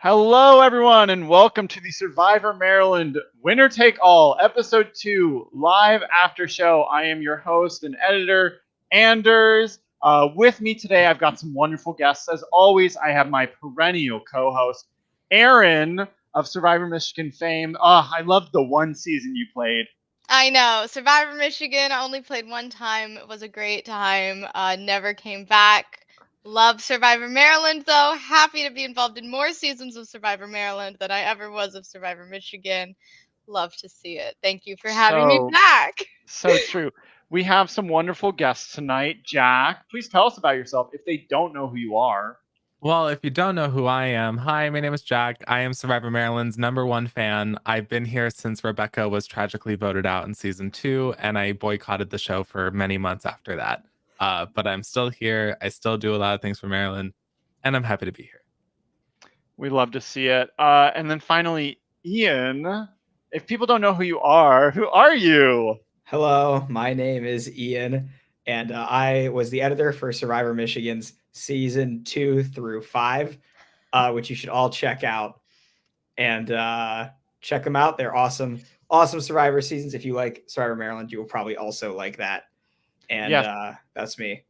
Hello, everyone, and welcome to the Survivor Maryland Winner Take All, Episode 2, live after show. I am your host and editor, Anders. With me today, I've got some wonderful guests. As always, I have my perennial co-host, Erin of Survivor Michigan fame. I loved the one season you played. I know. Survivor Michigan, I only played one time. It was a great time. Never came back. Love Survivor Maryland, though. Happy to be involved in more seasons of Survivor Maryland than I ever was of Survivor Michigan. Love to see it. Thank you for having me back. So true. We have some wonderful guests tonight. Jack, please tell us about yourself if they don't know who you are. Well, if you don't know who I am, hi, my name is Jack. I am Survivor Maryland's #1 fan. I've been here since Rebecca was tragically voted out in season 2, and I boycotted the show for many months after that. But I'm still here. I still do a lot of things for Maryland, and I'm happy to be here. We love to see it. And then finally, Ian, if people don't know who you are, who are you? Hello, my name is Ian, and I was the editor for Survivor Michigan's season 2 through 5, which you should all check out. And check them out. They're awesome Survivor seasons. If you like Survivor Maryland, you will probably also like that. And that's me.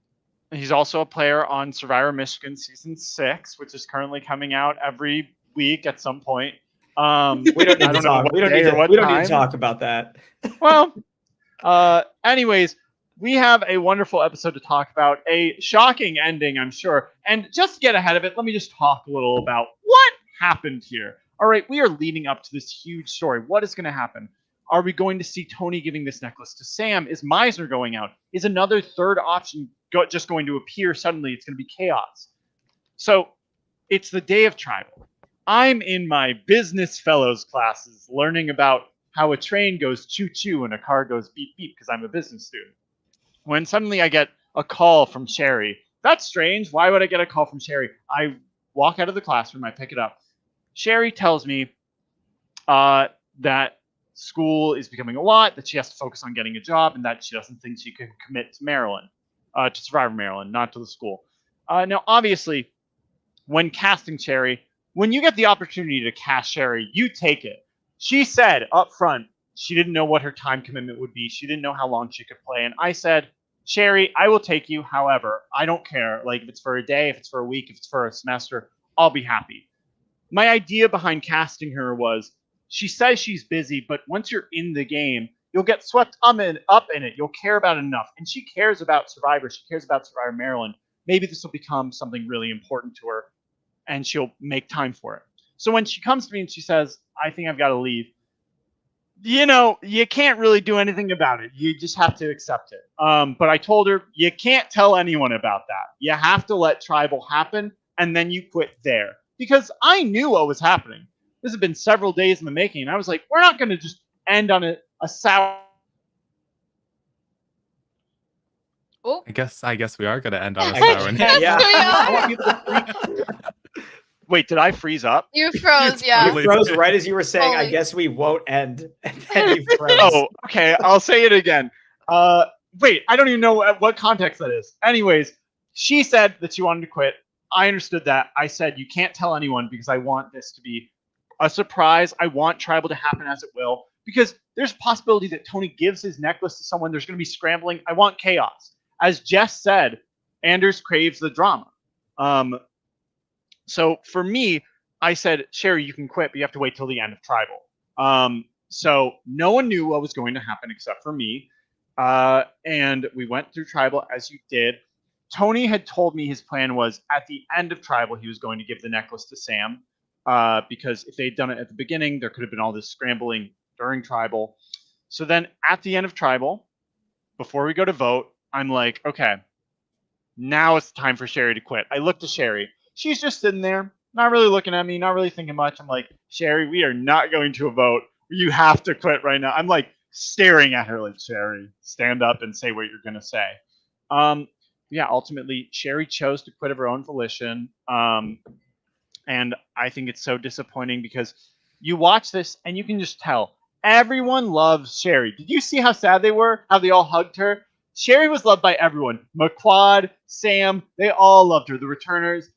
He's also a player on Survivor Michigan season 6, which is currently coming out every week at some point. We don't need to talk about that. Well, anyways, we have a wonderful episode to talk about. A shocking ending, I'm sure. And just to get ahead of it, let me just talk a little about what happened here. All right, we are leading up to this huge story. What is going to happen? Are we going to see Tony giving this necklace to Sam? Is Meisner going out? Is another third option just going to appear suddenly? It's going to be chaos. So it's the day of tribal. I'm in my business fellows classes learning about how a train goes choo-choo and a car goes beep-beep because I'm a business student. When suddenly I get a call from Sherry. That's strange. Why would I get a call from Sherry? I walk out of the classroom. I pick it up. Sherry tells me that school is becoming a lot, that she has to focus on getting a job, and that she doesn't think she can commit to Maryland, to Survivor Maryland, not to the school. Now, obviously, when casting Sherry, when you get the opportunity to cast Sherry, you take it. She said up front she didn't know what her time commitment would be. She didn't know how long she could play. And I said, Sherry, I will take you. However, I don't care. Like, if it's for a day, if it's for a week, if it's for a semester, I'll be happy. My idea behind casting her was she says she's busy, but once you're in the game, you'll get swept up in it. You'll care about it enough. And she cares about Survivor. She cares about Survivor Maryland. Maybe this will become something really important to her, and she'll make time for it. So when she comes to me and she says, I think I've got to leave, you know, you can't really do anything about it. You just have to accept it. But I told her, you can't tell anyone about that. You have to let tribal happen, and then you quit there. Because I knew what was happening. This had been several days in the making, and I was like, we're not going to just end on a sour. Oh, I guess we are going to end on a sour one. Yeah. Wait, did I freeze up? You froze, yeah. You froze right as you were saying, I guess we won't end. And then you froze. Oh, okay. I'll say it again. Wait, I don't even know what context that is. Anyways, she said that she wanted to quit. I understood that. I said, you can't tell anyone because I want this to be a surprise. I want tribal to happen as it will. Because there's a possibility that Tony gives his necklace to someone. There's going to be scrambling. I want chaos. As Jess said, Anders craves the drama. So for me, I said, Sherry, you can quit, but you have to wait till the end of tribal. So no one knew what was going to happen except for me. And we went through tribal as you did. Tony had told me his plan was at the end of tribal, he was going to give the necklace to Sam. Because if they'd done it at the beginning, there could have been all this scrambling during tribal. So then at the end of tribal, before we go to vote, I'm like, okay, now it's time for Sherry to quit. I looked to Sherry. She's just sitting there, not really looking at me, not really thinking much. I'm like, Sherry, we are not going to a vote. You have to quit right now. I'm like staring at her like, Sherry, stand up and say what you're going to say. Yeah, ultimately, Sherry chose to quit of her own volition. And I think it's so disappointing because you watch this and you can just tell everyone loves Sherry. Did you see how sad they were? How they all hugged her? Sherry was loved by everyone. McQuad, Sam, they all loved her. The returners.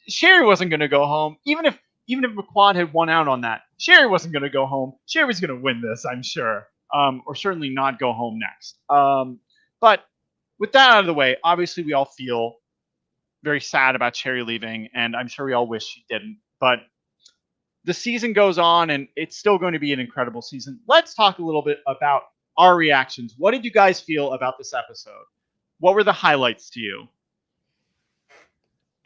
Sherry wasn't going to go home. Even if even if McQuad had won out on that, Sherry wasn't going to go home. Sherry was going to win this, I'm sure, or certainly not go home next. But with that out of the way, obviously we all feel very sad about Sherry leaving, and I'm sure we all wish she didn't. But the season goes on, and it's still going to be an incredible season. Let's talk a little bit about our reactions. What did you guys feel about this episode? What were the highlights to you?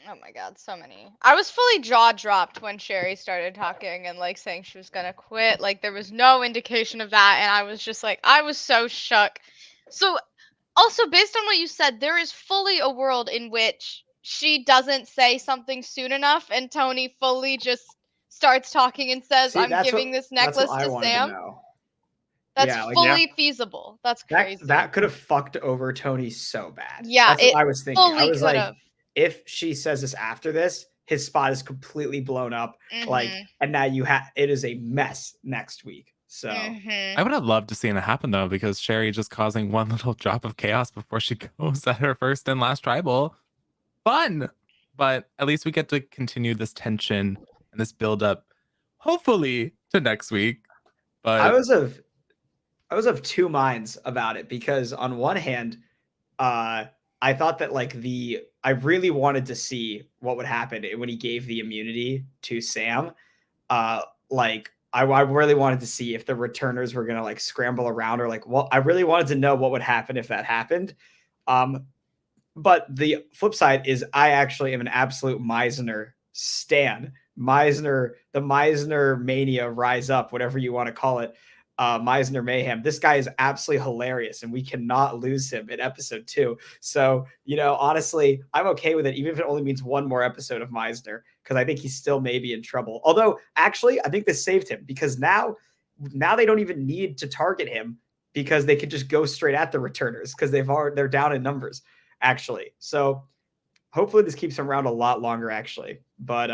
Oh my god, so many. I was fully jaw dropped when Sherry started talking and like saying she was gonna quit. Like there was no indication of that, and I was just like, I was so shook. So also based on what you said, there is fully a world in which she doesn't say something soon enough and Tony fully just starts talking and says, See, I'm that's giving this that's necklace what I to wanted to Sam. know. That's Yeah, like, fully feasible. That's crazy. That could have fucked over Tony so bad. Yeah, That's what it I was thinking. I fully was like, could've. if she says this after this, his spot is completely blown up. Like, Mhm. and now it is a mess next week. So Mhm. I would have loved to see it happen though, because Sherry just causing one little drop of chaos before she goes at her first and last tribal. Fun. But at least we get to continue this tension and this build up, hopefully, to next week. But I was of two minds about it, because on one hand, I thought that like I really wanted to see what would happen when he gave the immunity to Sam. Like I really wanted to see if the returners were gonna like scramble around, or like, well, I really wanted to know what would happen if that happened. But the flip side is I actually am an absolute Meisner stan. Meisner, the Meisner mania, rise up, whatever you want to call it. Meisner mayhem. This guy is absolutely hilarious, and we cannot lose him in episode 2. So, honestly, I'm okay with it, even if it only means one more episode of Meisner, because I think he's still maybe in trouble. Although, actually, I think this saved him, because now they don't even need to target him, because they can just go straight at the returners, because they're down in numbers, actually. So hopefully this keeps him around a lot longer, actually. But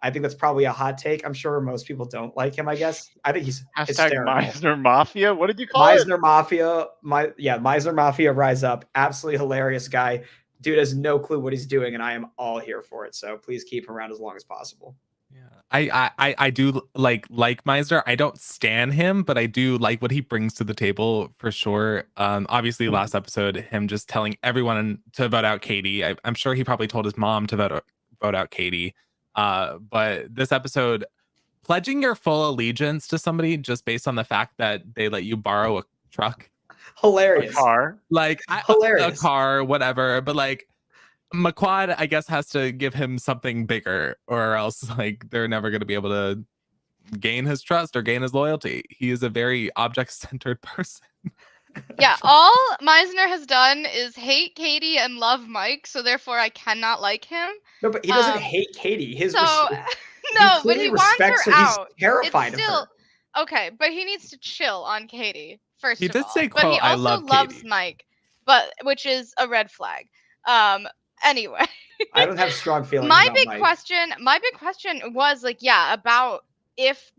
I think that's probably a hot take. I'm sure most people don't like him, I guess. I think he's hysterical. Meisner Mafia? What did you call it? Meisner Mafia. Meisner Mafia rise up. Absolutely hilarious guy. Dude has no clue what he's doing, and I am all here for it. So please keep him around as long as possible. Yeah, I do like Meisner. I don't stan him, but I do like what he brings to the table for sure. Obviously, last episode, him just telling everyone to vote out Katie. I'm sure he probably told his mom to vote out Katie. But this episode, pledging your full allegiance to somebody just based on the fact that they let you borrow a truck, Hilarious. A car. like Hilarious. a car, whatever. But like, McQuad, I guess, has to give him something bigger, or else like they're never going to be able to gain his trust or gain his loyalty. He is a very object-centered person. Yeah, all Meisner has done is hate Katie and love Mike, so therefore I cannot like him. No, but he doesn't hate Katie. No, but clearly he wants respects her her. out. He's terrified of her. Okay, but he needs to chill on Katie first. He of did all. say, but he quote, "I also love loves Katie." Mike, which is a red flag. Anyway. I don't have strong feelings my about big Mike. question was like, yeah, about if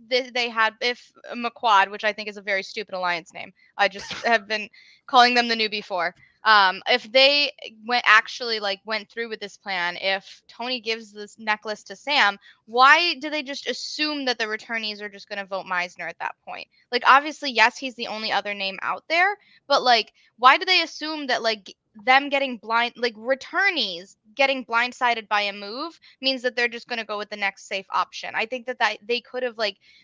McQuad, which I think is a very stupid alliance name, I just have been calling them the new before. If they went through with this plan, if Tony gives this necklace to Sam, why do they just assume that the returnees are just going to vote Meisner at that point? Like, obviously, yes, he's the only other name out there, but like, why do they assume that like them getting returnees getting blindsided by a move means that they're just going to go with the next safe option? I think that they could have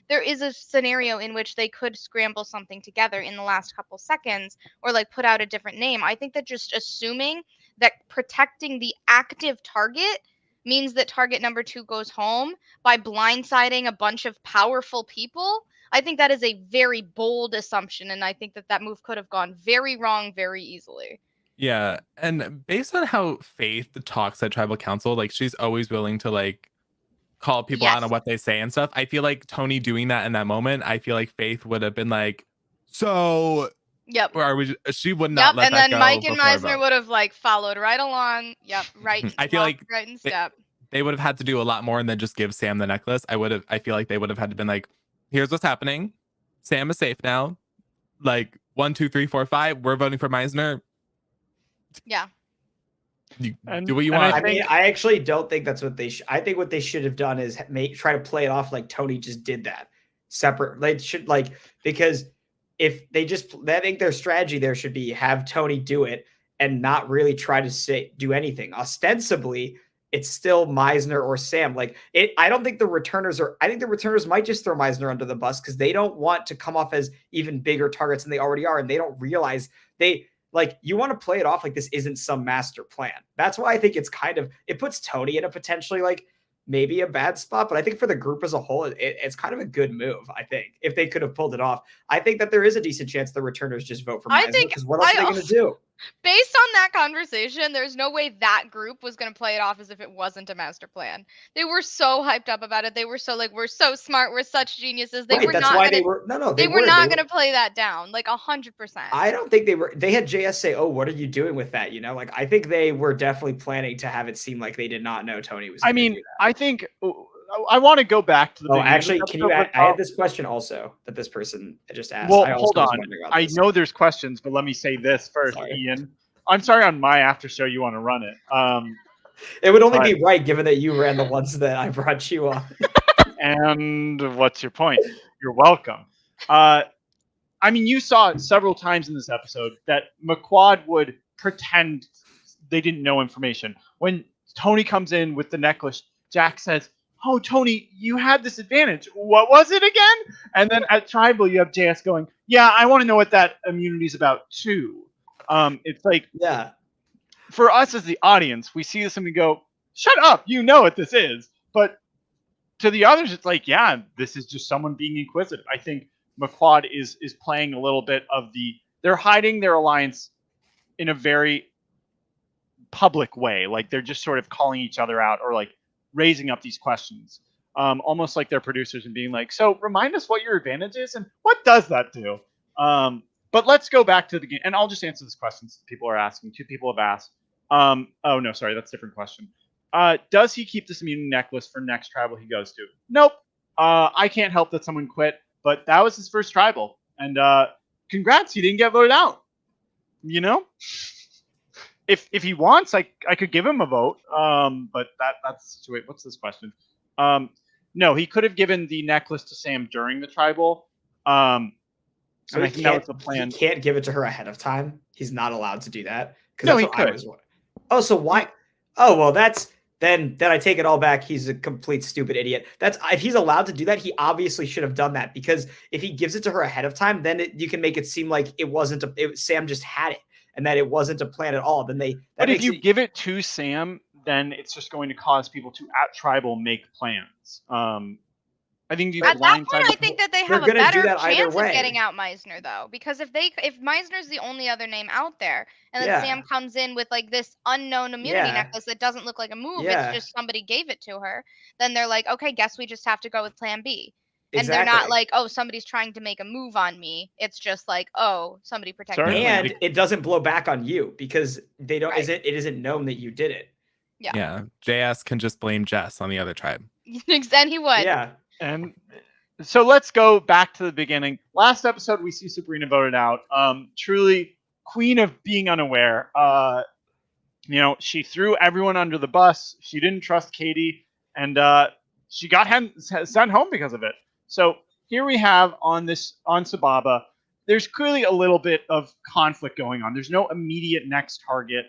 there is a scenario in which they could scramble something together in the last couple seconds, or like put out a different name. I think that just assuming that protecting the active target means that target number 2 goes home by blindsiding a bunch of powerful people, I think that is a very bold assumption, and I think that move could have gone very wrong very easily. Yeah, and based on how Faith talks at Tribal Council, like she's always willing to like call people out on what they say and stuff. I feel like Tony doing that in that moment, I feel like Faith would have been like, so yep. Or are we? She would not let and that then go. Mike and Meisner would have like followed right along. Yep, right. I feel like right in step. They would have had to do a lot more than just give Sam the necklace. I feel like they would have had to been like, here's what's happening. Sam is safe now. Like 1, 2, 3, 4, 5. We're voting for Meisner. Yeah. And- Do what you and want. I mean, I actually don't think that's what they should. I think what they should have done is try to play it off like Tony just did that. Separate. They should because if they just, I think their strategy there should be have Tony do it and not really try to do anything. Ostensibly, it's still Meisner or Sam. I don't think the returners are. I think the returners might just throw Meisner under the bus because they don't want to come off as even bigger targets than they already are, and they don't realize you want to play it off like this isn't some master plan. That's why I think it puts Tony in a potentially maybe a bad spot, but I think for the group as a whole, it's kind of a good move. I think if they could have pulled it off, I think that there is a decent chance the returners just vote for Meisner because what else are they going to do? Based on that conversation, there's no way that group was going to play it off as if it wasn't a master plan. They were so hyped up about it. They were so we're so smart. We're such geniuses. They were not going to play that down 100%. I don't think they were. They had JS say, "Oh, what are you doing with that?" I think they were definitely planning to have it seem like they did not know Tony was. I mean, I think I want to go back to the. Oh, actually, can you add? I had this question also that this person just asked. Well, hold on. I know there's questions, but let me say this first, Ian. I'm sorry on my after show you want to run it. It would only be right given that you ran the ones that I brought you on. And what's your point? You're welcome. I mean, you saw it several times in this episode that McQuad would pretend they didn't know information. When Tony comes in with the necklace, Jack says, "Oh, Tony, you had this advantage. What was it again?" And then at Tribal, you have JS going, "Yeah, I want to know what that immunity is about too." It's yeah. For us as the audience, we see this and we go, "Shut up, you know what this is." But to the others, it's yeah, this is just someone being inquisitive. I think McQuad is playing a little bit of they're hiding their alliance in a very public way. They're just sort of calling each other out or raising up these questions. Almost like they're producers and being "So remind us what your advantage is and what does that do?" But let's go back to the game, and I'll just answer this question people are asking. 2 people have asked. Oh no, sorry, that's a different question. Does he keep this immunity necklace for next tribal he goes to? Nope. I can't help that someone quit, but that was his first tribal, and congrats, he didn't get voted out. If he wants, I could give him a vote. But that's wait, what's this question? No, he could have given the necklace to Sam during the tribal. So I think that was the plan. He can't give it to her ahead of time. He's not allowed to do that. No, he could. Oh, so why? Oh, well, that's then I take it all back. He's a complete stupid idiot. If he's allowed to do that, he obviously should have done that because if he gives it to her ahead of time, then you can make it seem like it wasn't. Sam just had it and that it wasn't a plan at all. Then But if you give it to Sam, then it's just going to cause people to at tribal make plans. I think at that point, I think that they have a better chance of getting out Meisner, though, because if Meisner's the only other name out there, and then Sam comes in with this unknown immunity necklace that doesn't look like a move, it's just somebody gave it to her, then they're okay, guess we just have to go with Plan B. And they're not oh, somebody's trying to make a move on me. It's just oh, somebody protect me. And it doesn't blow back on you because they don't. Right. It isn't known that you did it. Yeah. JS can just blame Jess on the other tribe. And he would. Yeah. And so let's go back to the beginning. Last episode, we see Sabrina voted out. Truly queen of being unaware. She threw everyone under the bus. She didn't trust Katie, and she got sent home because of it. So here we have on Sababa, there's clearly a little bit of conflict going on. There's no immediate next target.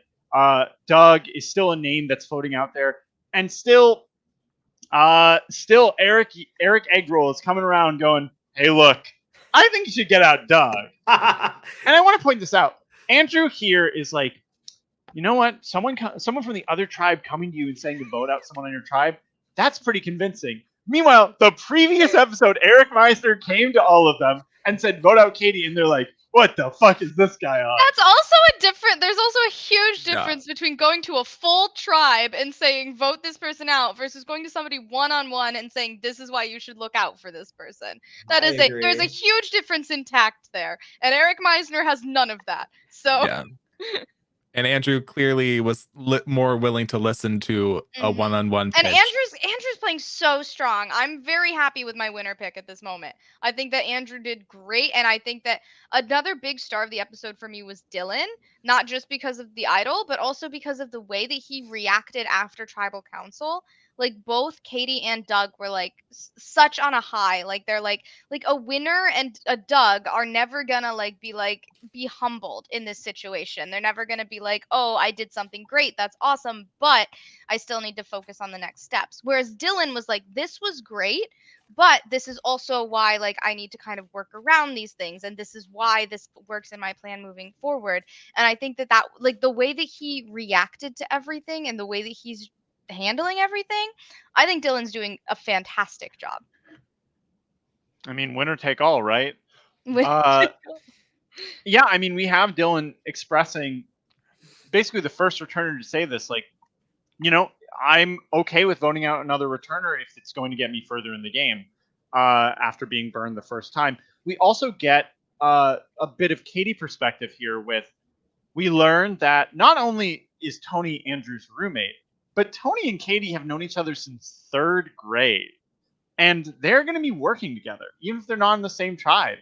Doug is still a name that's floating out there, and still Eric Eggroll is coming around going, "Hey, look, I think you should get out Doug." And I want to point this out. Andrew here is you know what? Someone from the other tribe coming to you and saying to vote out someone on your tribe, that's pretty convincing. Meanwhile, the previous episode, Eric Meisner came to all of them and said, "Vote out Katie," and they're like, "What the fuck is this guy on?" That's also there's also a huge difference between going to a full tribe and saying, "Vote this person out," versus going to somebody one-on-one and saying, "This is why you should look out for this person." There's a huge difference in tact there. And Eric Meisner has none of that. So yeah. And Andrew clearly was more willing to listen to a one-on-one pitch. And Andrew's playing so strong. I'm very happy with my winner pick at this moment. I think that Andrew did great, and I think that another big star of the episode for me was Dylan, not just because of the idol, but also because of the way that he reacted after tribal council. Like both Katie and Doug were like such on a high. Like they're like a winner and a Doug are never gonna be humbled in this situation. They're never gonna be like, oh, I did something great, that's awesome, but I still need to focus on the next steps. Whereas Dylan was like, this was great, but this is also why like I need to kind of work around these things, and this is why this works in my plan moving forward. And I think that like the way that he reacted to everything and the way that he's handling everything, I think Dylan's doing a fantastic job. I mean, winner take all, right? Winner Yeah, I mean, we have Dylan expressing basically the first returner to say this, like, you know, I'm okay with voting out another returner if it's going to get me further in the game after being burned the first time. We also get a bit of Katie perspective here with, we learned that not only is Tony Andrew's roommate, but Tony and Katie have known each other since 3rd grade. And they're going to be working together, even if they're not in the same tribe.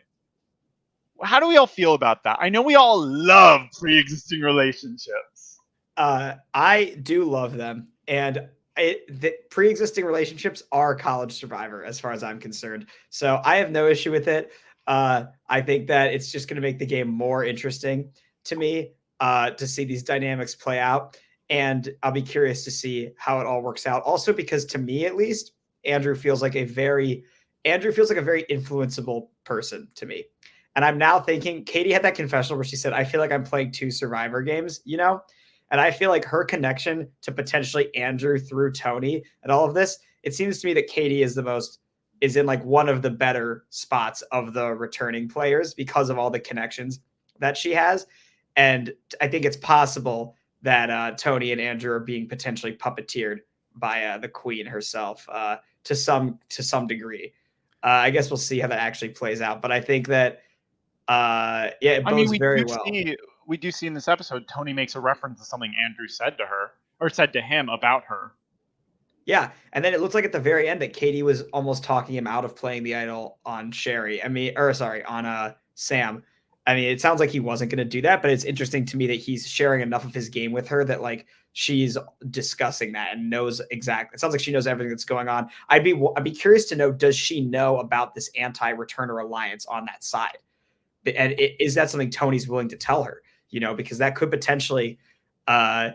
How do we all feel about that? I know we all love pre-existing relationships. I do love them. And the pre-existing relationships are College Survivor, as far as I'm concerned. So I have no issue with it. I think that it's just going to make the game more interesting to me to see these dynamics play out. And I'll be curious to see how it all works out. Also, because to me, at least, Andrew feels like a very influenceable person to me. And I'm now thinking, Katie had that confessional where she said, I feel like I'm playing 2 Survivor games, you know? And I feel like her connection to potentially Andrew through Tony and all of this, it seems to me that Katie is in like one of the better spots of the returning players because of all the connections that she has. And I think it's possible that Tony and Andrew are being potentially puppeteered by the queen herself to some degree. I guess we'll see how that actually plays out. But I think that, it bodes very well. We do see in this episode, Tony makes a reference to something Andrew said to her, or said to him about her. Yeah, and then it looks like at the very end that Katie was almost talking him out of playing the idol on Sherry. On Sam. I mean, it sounds like he wasn't going to do that, but it's interesting to me that he's sharing enough of his game with her that like she's discussing that and knows exactly. It sounds like she knows everything that's going on. I'd be curious to know, does she know about this anti-returner alliance on that side? And is that something Tony's willing to tell her? You know, because that could potentially, I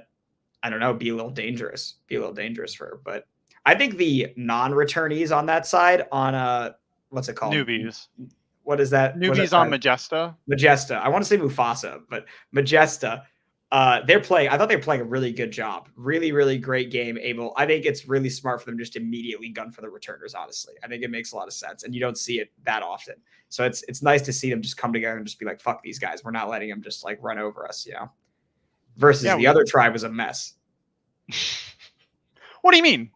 don't know, be a little dangerous for her. But I think the non-returnees on that side, on what's it called? Newbies. What is that? Newbies on Majesta. Majesta. I want to say Mufasa, but Majesta. I thought they were playing a really good job. Really, really great game. I think it's really smart for them just to immediately gun for the returners, honestly. I think it makes a lot of sense. And you don't see it that often. So it's nice to see them just come together and just be like, fuck these guys. We're not letting them just like run over us, you know? Versus the other tribe was a mess. What do you mean?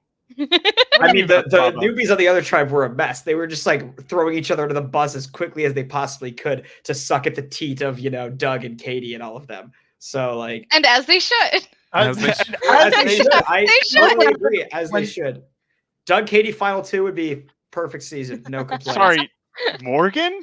I mean, the newbies on the other tribe were a mess. They were just like throwing each other under the bus as quickly as they possibly could to suck at the teat of, you know, Doug and Katie and all of them. So like, and as they should. As they should. I totally agree. As they should. Doug, Katie, final 2 would be perfect season. No complaints. Sorry, Morgan?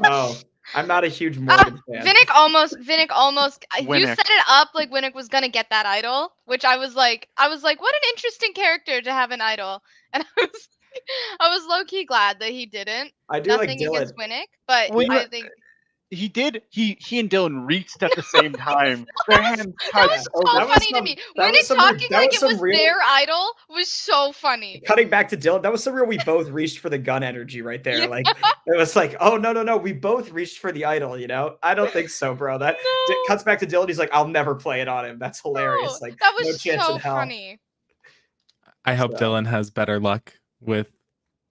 Oh, I'm not a huge Morgan fan. Vinnick almost. You Winnick. set it up like Winnick was gonna get that idol, which I was like, what an interesting character to have an idol, and I was low key glad that he didn't. I do Nothing like Dylan. against Winnick, but I think He did. He and Dylan reached at the same time. Their hands that was touched. so funny to me. Winnick talking like it was their idol was so funny. Cutting back to Dylan, that was some real. We both reached for the gun energy right there. Yeah. Like it was like, oh no, we both reached for the idol. You know, I don't think so, bro. That cuts back to Dylan. He's like, I'll never play it on him. That's hilarious. Like that was no chance so in hell. funny. I hope Dylan has better luck with,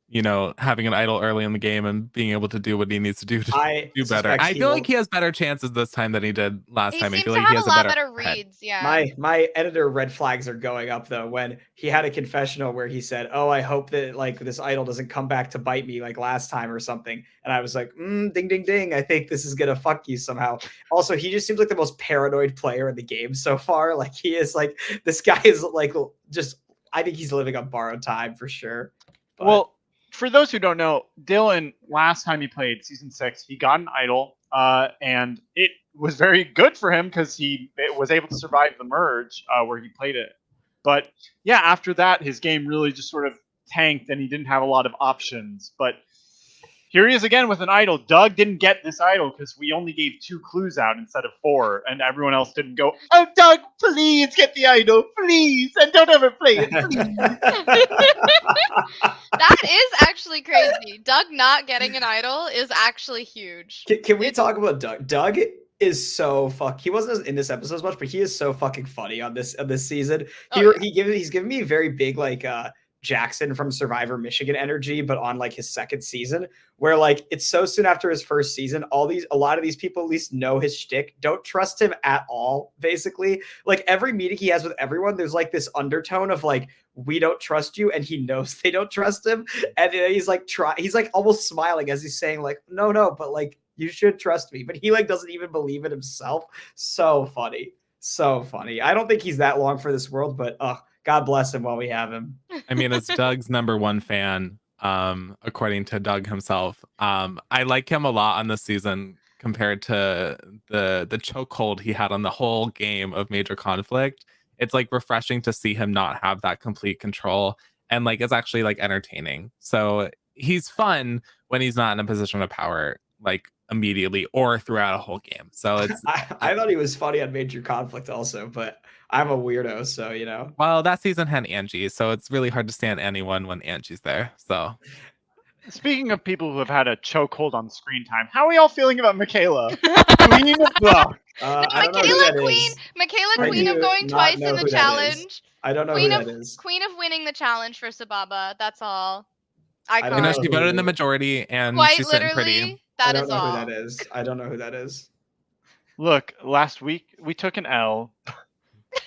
you know, having an idol early in the game and being able to do what he needs to do do better. I feel like he has better chances this time than he did last time. I feel like he has a lot better reads. Yeah. My editor red flags are going up though when he had a confessional where he said, "Oh, I hope that like this idol doesn't come back to bite me like last time or something." And I was like, "Ding, ding, ding! I think this is gonna fuck you somehow." Also, he just seems like the most paranoid player in the game so far. Like he is like this guy is like just I think he's living on borrowed time for sure. But Well, for those who don't know, Dylan, last time he played season 6, he got an idol, and it was very good for him because he was able to survive the merge where he played it. But yeah, after that, his game really just sort of tanked, and he didn't have a lot of options. But here he is again with an idol. Doug didn't get this idol because we only gave 2 clues out instead of 4, and everyone else didn't go, "Oh, Doug, please get the idol, please, and don't ever play it, please." That is actually crazy. Doug not getting an idol is actually huge. Can we talk about Doug? Doug is so he wasn't in this episode as much, but he is so fucking funny on this season. He's giving me a very big like Jackson from Survivor Michigan energy, but on like his second season, where like it's so soon after his first season, a lot of these people at least know his shtick, don't trust him at all. Basically, like every meeting he has with everyone, there's like this undertone of like, we don't trust you, and he knows they don't trust him, and he's like he's like almost smiling as he's saying like, no, but like you should trust me, but he like doesn't even believe it himself. So funny. I don't think he's that long for this world, but God bless him while we have him. I mean, as Doug's #1 fan, according to Doug himself, I like him a lot on this season compared to the chokehold he had on the whole game of Major Conflict. It's like refreshing to see him not have that complete control, and like it's actually like entertaining. So he's fun when he's not in a position of power, like immediately or throughout a whole game. So it's I thought he was funny on Major Conflict also, but I'm a weirdo, so you know. Well, that season had Angie, so it's really hard to stand anyone when Angie's there. So Speaking of people who have had a chokehold on screen time, how are we all feeling about Michaela? Queen of Block. I don't know who that is. Michaela Queen of going twice in the challenge. I don't know who that is. Queen of winning the challenge for Sababa. That's all. I don't you know, know she who voted it in the is. majority, and Quite she's sitting literally, pretty. that I is don't know all. who that is. I don't know who that is. Look, last week we took an L,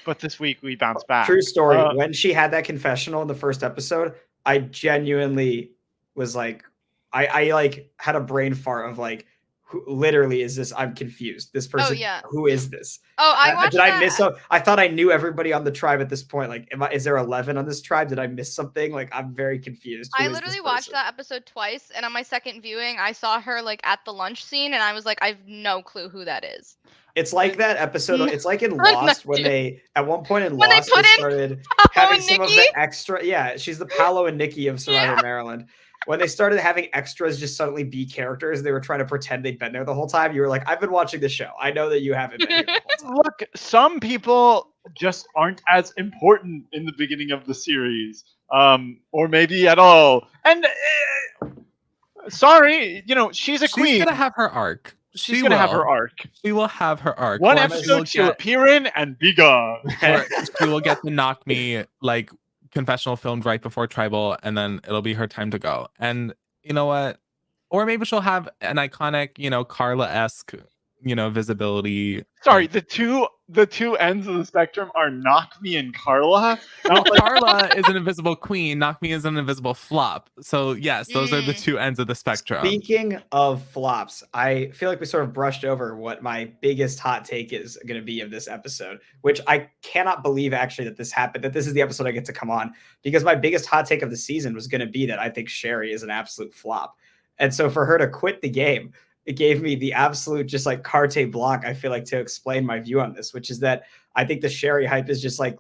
but this week we bounced back. True story. When she had that confessional in the first episode, I genuinely was like, I like had a brain fart of like, who literally is this? I'm confused. This person, yeah. Who is this? Oh, I watched Did that. I miss I thought I knew everybody on the tribe at this point. Like, is there 11 on this tribe? Did I miss something? Like, I'm very confused. Who I is this literally watched person? that episode twice, and on my second viewing, I saw her like at the lunch scene, and I was like, I have no clue who that is. It's like that episode. It's like in Lost when they, at one point in When Lost, they started Paolo having and some of Nikki? the extra. Yeah, she's the Paolo and Nikki of Survivor Maryland. When they started having extras just suddenly be characters, they were trying to pretend they'd been there the whole time. You were like, I've been watching the show. I know that you haven't been here the whole time. Look, some people just aren't as important in the beginning of the series, or maybe at all. And sorry, you know, she's a queen. She's gonna have her arc. She's gonna have her arc. She will have her arc. One episode she'll appear in and be gone. Or she will get the Knock Me like confessional filmed right before Tribal, and then it'll be her time to go. And you know what? Or maybe she'll have an iconic, you know, Carla-esque, you know, visibility. Sorry, the two ends of the spectrum are Knock Me and Carla. Well, Carla is an invisible queen. Knock Me is an invisible flop. So yes, those are the two ends of the spectrum. Speaking of flops, I feel like we sort of brushed over what my biggest hot take is going to be of this episode, which I cannot believe actually that this happened, that this is the episode I get to come on, because my biggest hot take of the season was going to be that I think Sherry is an absolute flop. And so for her to quit the game, it gave me the absolute just like carte blanche, I feel like, to explain my view on this, which is that I think the Sherry hype is just like,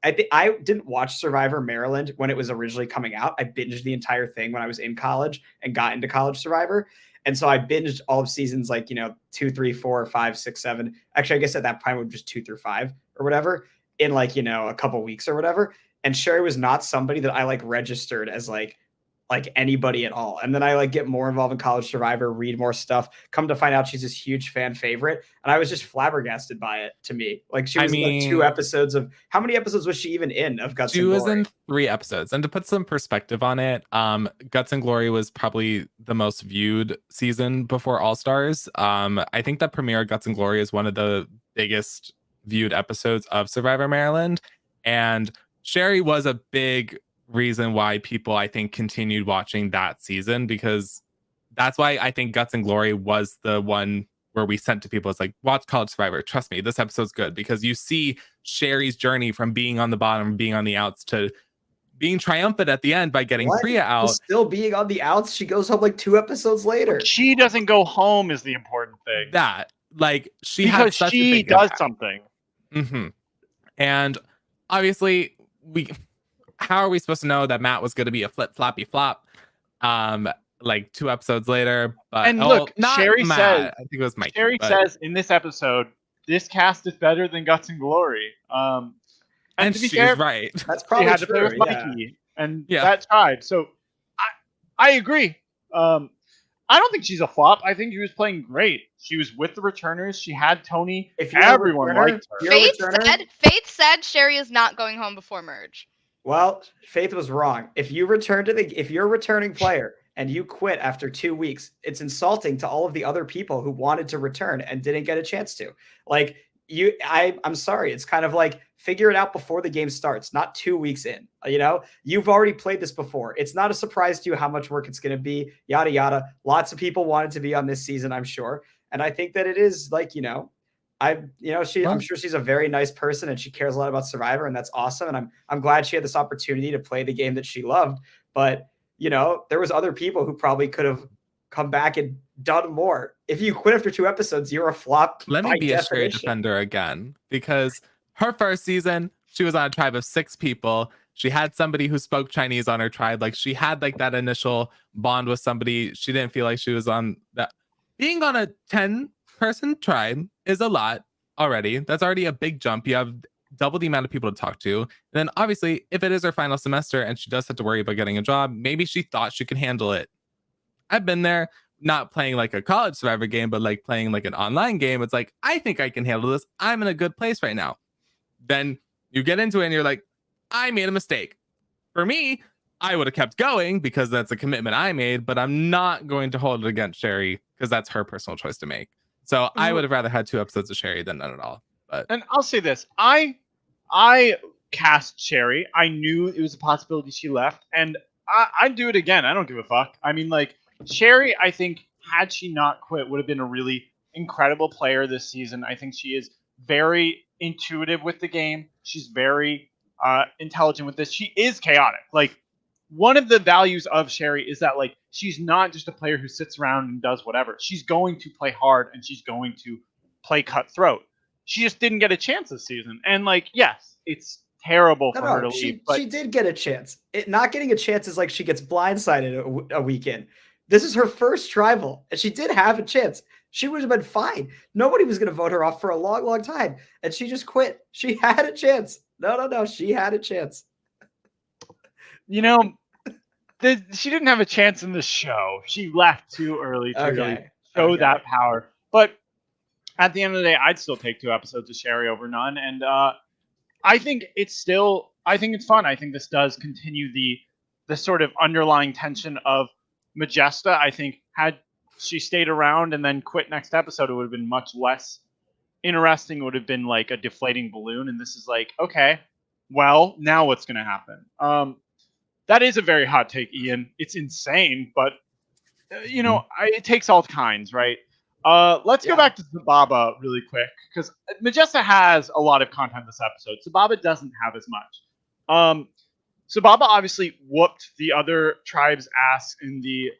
I didn't watch Survivor Maryland when it was originally coming out. I binged the entire thing when I was in college and got into College Survivor. And so I binged all of seasons like, 2, 3, 4, 5, 6, 7. Actually, I guess at that time it was just 2 through 5 or whatever in like, a couple weeks or whatever. And Sherry was not somebody that I like registered as like anybody at all. And then I like get more involved in College Survivor, read more stuff, come to find out she's this huge fan favorite. And I was just flabbergasted by it, to me. Like she was in like 2 episodes of, how many episodes was she even in of Guts and Glory? She was in 3 episodes. And to put some perspective on it, Guts and Glory was probably the most viewed season before All Stars. I think that premiere Guts and Glory is one of the biggest viewed episodes of Survivor Maryland. And Sherry was a big reason why people, I think, continued watching that season, because that's why I think Guts and Glory was the one where we sent to people. It's like, watch College Survivor. Trust me, this episode's good, because you see Sherry's journey from being on the bottom, being on the outs, to being triumphant at the end by getting What? Priya out. Still being on the outs, she goes home like 2 episodes later. She doesn't go home is the important thing. That, like, she had Because such a she big does impact. something. Mm-hmm. And obviously, how are we supposed to know that Matt was going to be a flip-floppy flop? Like 2 episodes later. But And look, not Sherry Matt. says, I think it was Mikey. Sherry says in this episode, this cast is better than Guts and Glory. And to be she's fair, right. That's she probably had to play true. with Yeah. Mikey, and Yeah. that tried. So I agree. I don't think she's a flop. I think she was playing great. She was with the returners. She had Tony. If you're a Everyone returner, liked her. you're a Faith returner? said Sherry is not going home before merge. Well, Faith was wrong. If you're a returning player and you quit after 2 weeks, it's insulting to all of the other people who wanted to return and didn't get a chance to. Like I'm sorry. It's kind of like figure it out before the game starts, not 2 weeks in. You know, you've already played this before. It's not a surprise to you how much work it's going to be. Yada yada. Lots of people wanted to be on this season, I'm sure, and I think that it is like I'm sure she's a very nice person and she cares a lot about Survivor, and that's awesome. And I'm glad she had this opportunity to play the game that she loved. But there was other people who probably could have come back and done more. If you quit after 2 episodes, you're a flop. Let me be a Sherry defender again, because her first season, she was on a tribe of 6 people. She had somebody who spoke Chinese on her tribe. Like, she had like that initial bond with somebody. She didn't feel like she was on that. Being on a 10-person tribe is a lot already. That's already a big jump. You have double the amount of people to talk to. And then obviously, if it is her final semester and she does have to worry about getting a job, maybe she thought she could handle it. I've been there, not playing like a college Survivor game, but like playing like an online game. It's like, I think I can handle this. I'm in a good place right now. Then you get into it and you're like, I made a mistake. For me, I would have kept going because that's a commitment I made, but I'm not going to hold it against Sherry because that's her personal choice to make. So I would have rather had 2 episodes of Sherry than none at all. But And I'll say this: I cast Sherry. I knew it was a possibility she left, and I'd do it again. I don't give a fuck. I mean, like, Sherry, I think, had she not quit, would have been a really incredible player this season. I think she is very intuitive with the game. She's very intelligent with this. She is chaotic. Like, one of the values of Sherry is that, like, she's not just a player who sits around and does whatever. She's going to play hard and she's going to play cutthroat. She just didn't get a chance this season. And, like, yes, it's terrible for her to leave. But she did get a chance. Not getting a chance is like she gets blindsided a weekend. This is her first tribal, and she did have a chance. She would have been fine. Nobody was going to vote her off for a long, long time, and she just quit. She had a chance. No. She had a chance. She didn't have a chance in the show. She left too early to really show that power. But at the end of the day, I'd still take 2 episodes of Sherry over none. And I think it's fun. I think this does continue the sort of underlying tension of Majesta. I think had she stayed around and then quit next episode, it would have been much less interesting. It would have been like a deflating balloon. And this is like, okay, well, now what's going to happen? That is a very hot take, Ian. It's insane, but it takes all kinds, right? Let's go back to Sababa really quick, because Majesta has a lot of content this episode. Sababa doesn't have as much. Sababa obviously whooped the other tribe's ass in the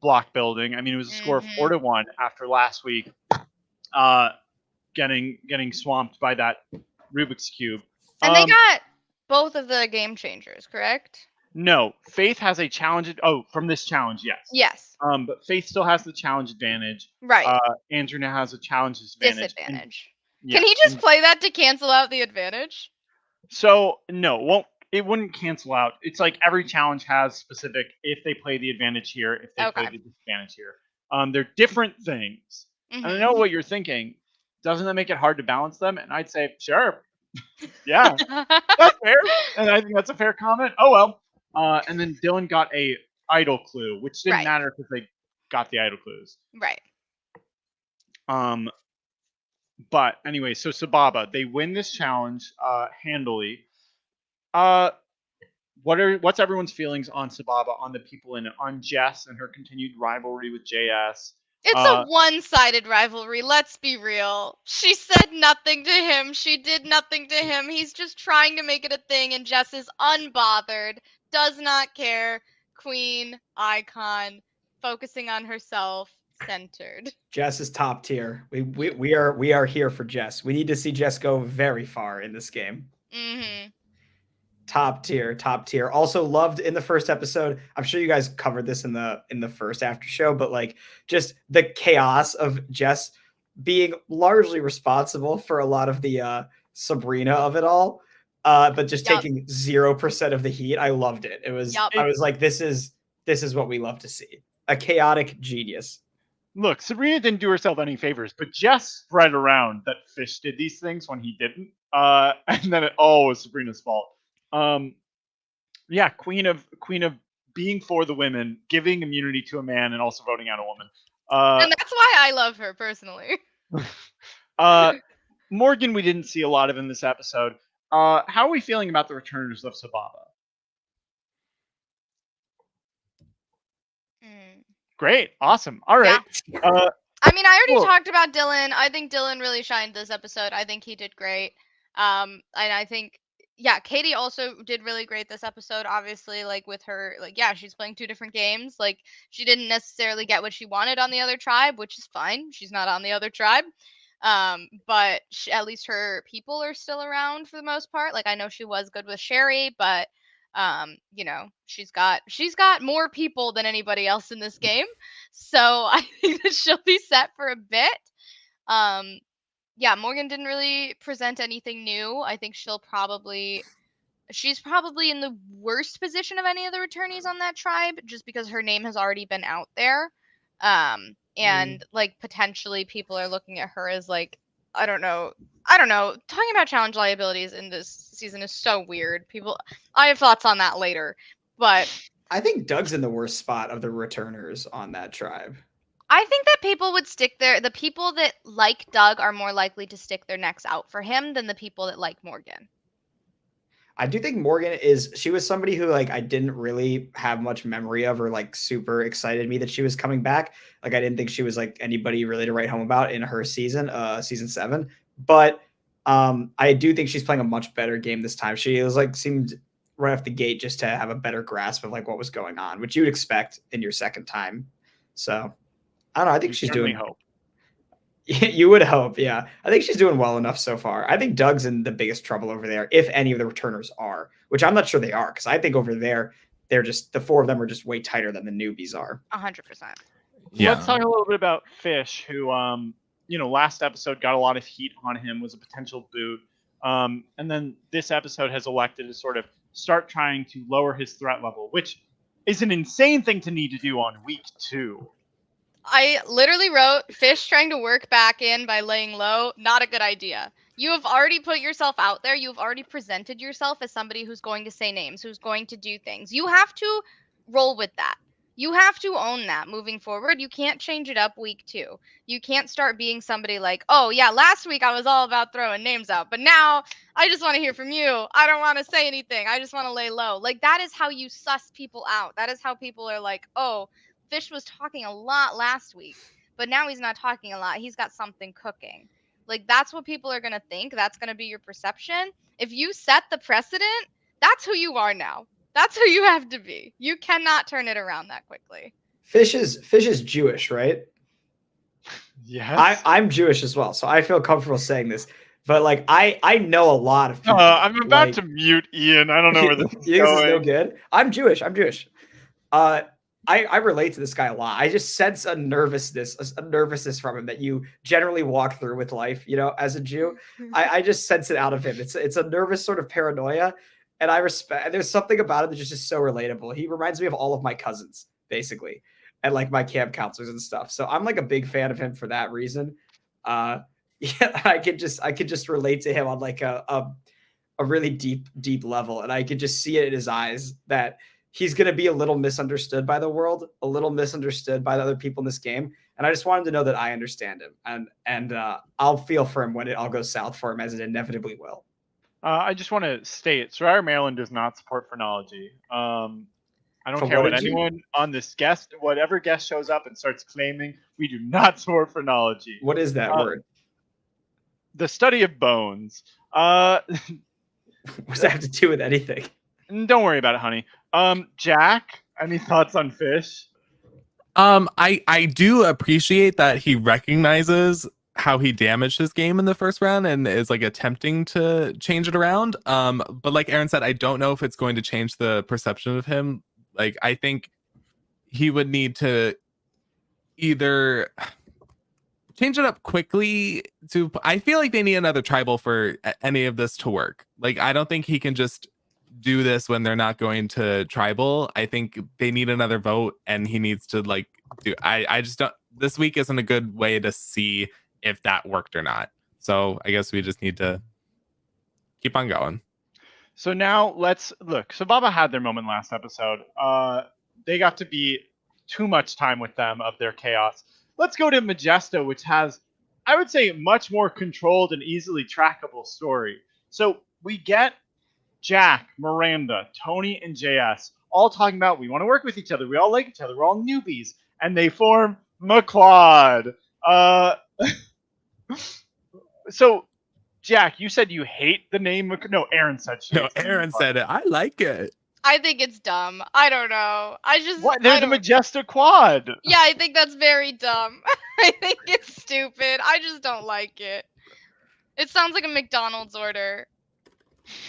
block building. I mean, it was a score of 4-1 after last week, getting swamped by that Rubik's Cube. And they got both of the game changers, correct? No, Faith has a challenge. From this challenge, yes. Yes. But Faith still has the challenge advantage. Right. Andrew now has a challenge disadvantage. Can he just play that to cancel out the advantage? So no, it wouldn't cancel out. It's like every challenge has specific if they play the advantage here, if they play the disadvantage here. They're different things. And I know what you're thinking. Doesn't that make it hard to balance them? And I'd say, sure. Yeah. That's fair. And I think that's a fair comment. Oh well. And then Dylan got a idol clue, which didn't matter because they got the idol clues. Right. But anyway, so Sababa, they win this challenge handily. What's everyone's feelings on Sababa, on the people in it, on Jess and her continued rivalry with JS? It's a one-sided rivalry, let's be real. She said nothing to him. She did nothing to him. He's just trying to make it a thing, and Jess is unbothered, does not care. Queen, icon, focusing on herself, centered. Jess is top tier. We are here for Jess. We need to see Jess go very far in this game. Mm-hmm. Top tier, top tier. Also loved in the first episode. I'm sure you guys covered this in the first after show, but like just the chaos of Jess being largely responsible for a lot of the Sabrina of it all, but just taking 0% of the heat. I loved it. It was I was like, this is what we love to see. A chaotic genius. Look, Sabrina didn't do herself any favors, but Jess spread around that Fish did these things when he didn't, and then it all was Sabrina's fault. Yeah, queen of being for the women, giving immunity to a man, and also voting out a woman. And that's why I love her personally. Morgan, we didn't see a lot of in this episode. How are we feeling about the returners of Sababa? Great, awesome. All right. Yeah. I mean, I already talked about Dylan. I think Dylan really shined this episode. I think he did great. And I think, yeah, Katie also did really great this episode. Obviously, like with her, like, yeah, she's playing 2 different games. Like, she didn't necessarily get what she wanted on the other tribe, which is fine. She's not on the other tribe. But at least her people are still around for the most part. Like, I know she was good with Sherry, but you know, she's got more people than anybody else in this game, so I think that she'll be set for a bit. Yeah, Morgan didn't really present anything new. I think she's probably in the worst position of any of the returnees on that tribe, just because her name has already been out there, and like potentially people are looking at her as like, I don't know. Talking about challenge liabilities in this season is so weird. I have thoughts on that later, but I think Doug's in the worst spot of the returners on that tribe. I think that people would the people that like Doug are more likely to stick their necks out for him than the people that like Morgan. I do think Morgan she was somebody who like I didn't really have much memory of or like super excited me that she was coming back. Like I didn't think she was like anybody really to write home about in her season 7. But I do think she's playing a much better game this time. She was like seemed right off the gate just to have a better grasp of like what was going on, which you would expect in your second time. So I don't know. I think she's doing hope. You would hope, yeah. I think she's doing well enough so far. I think Doug's in the biggest trouble over there, if any of the returners are, which I'm not sure they are, because I think over there, they're just the 4 of them are just way tighter than the newbies are. 100%. Yeah. Let's talk a little bit about Fish, who, last episode got a lot of heat on him, was a potential boot. And then this episode has elected to sort of start trying to lower his threat level, which is an insane thing to need to do on week 2. I literally wrote, Fish trying to work back in by laying low, not a good idea. You have already put yourself out there. You've already presented yourself as somebody who's going to say names, who's going to do things. You have to roll with that. You have to own that moving forward. You can't change it up week 2. You can't start being somebody like, oh, yeah, last week I was all about throwing names out, but now I just want to hear from you. I don't want to say anything. I just want to lay low. Like, that is how you suss people out. That is how people are like, oh, Fish was talking a lot last week, but now he's not talking a lot. He's got something cooking. Like, that's what people are going to think. That's going to be your perception. If you set the precedent, that's who you are now. That's who you have to be. You cannot turn it around that quickly. Fish is Jewish, right? Yes. I'm Jewish as well, so I feel comfortable saying this. But like I know a lot of people. I'm about to mute Ian. I don't know where this is going. This is no good. I'm Jewish. I relate to this guy a lot. I just sense a nervousness from him that you generally walk through with life, as a Jew. I just sense it out of him. It's a nervous sort of paranoia, and I respect. And there's something about him that's just so relatable. He reminds me of all of my cousins, basically, and like my camp counselors and stuff. So I'm like a big fan of him for that reason. Yeah, I could just relate to him on like a really deep level, and I could just see it in his eyes that he's going to be a little misunderstood by the world, a little misunderstood by the other people in this game. And I just want him to know that I understand him, and I'll feel for him when it all goes south for him, as it inevitably will. I just want to state, Survivor Maryland does not support phrenology. I don't From care what what did you- anyone on this guest, whatever guest shows up and starts claiming, we do not support phrenology. What is that word? The study of bones. What's that have to do with anything? Don't worry about it, honey. Jack, any thoughts on fish? I do appreciate that he recognizes how he damaged his game in the first round and is like attempting to change it around. But like Erin said, I don't know if it's going to change the perception of him. Like, I think he would need to either change it up quickly to. I feel like they need another tribal for any of this to work. Like, I don't think he can just do this when they're not going to tribal. I think they need another vote, and he needs to like do. I just don't. This week isn't a good way to see if that worked or not. So I guess we just need to keep on going. So now let's look. Sababa had their moment last episode. They got to be too much time with them of their chaos. Let's go to Majesta, which has, I would say, much more controlled and easily trackable story. So we get Jack, Miranda, Tony, and JS all talking about we want to work with each other. We all like each other. We're all newbies, and they form McQuad. So Jack, you said you hate the name. No, Erin said she. No, hates the name Erin McQuad. said it. I like it. I think it's dumb. I don't know. What? They're I the don't- Majesta Quad. Yeah, I think that's very dumb. I think it's stupid. I just don't like it. It sounds like a McDonald's order.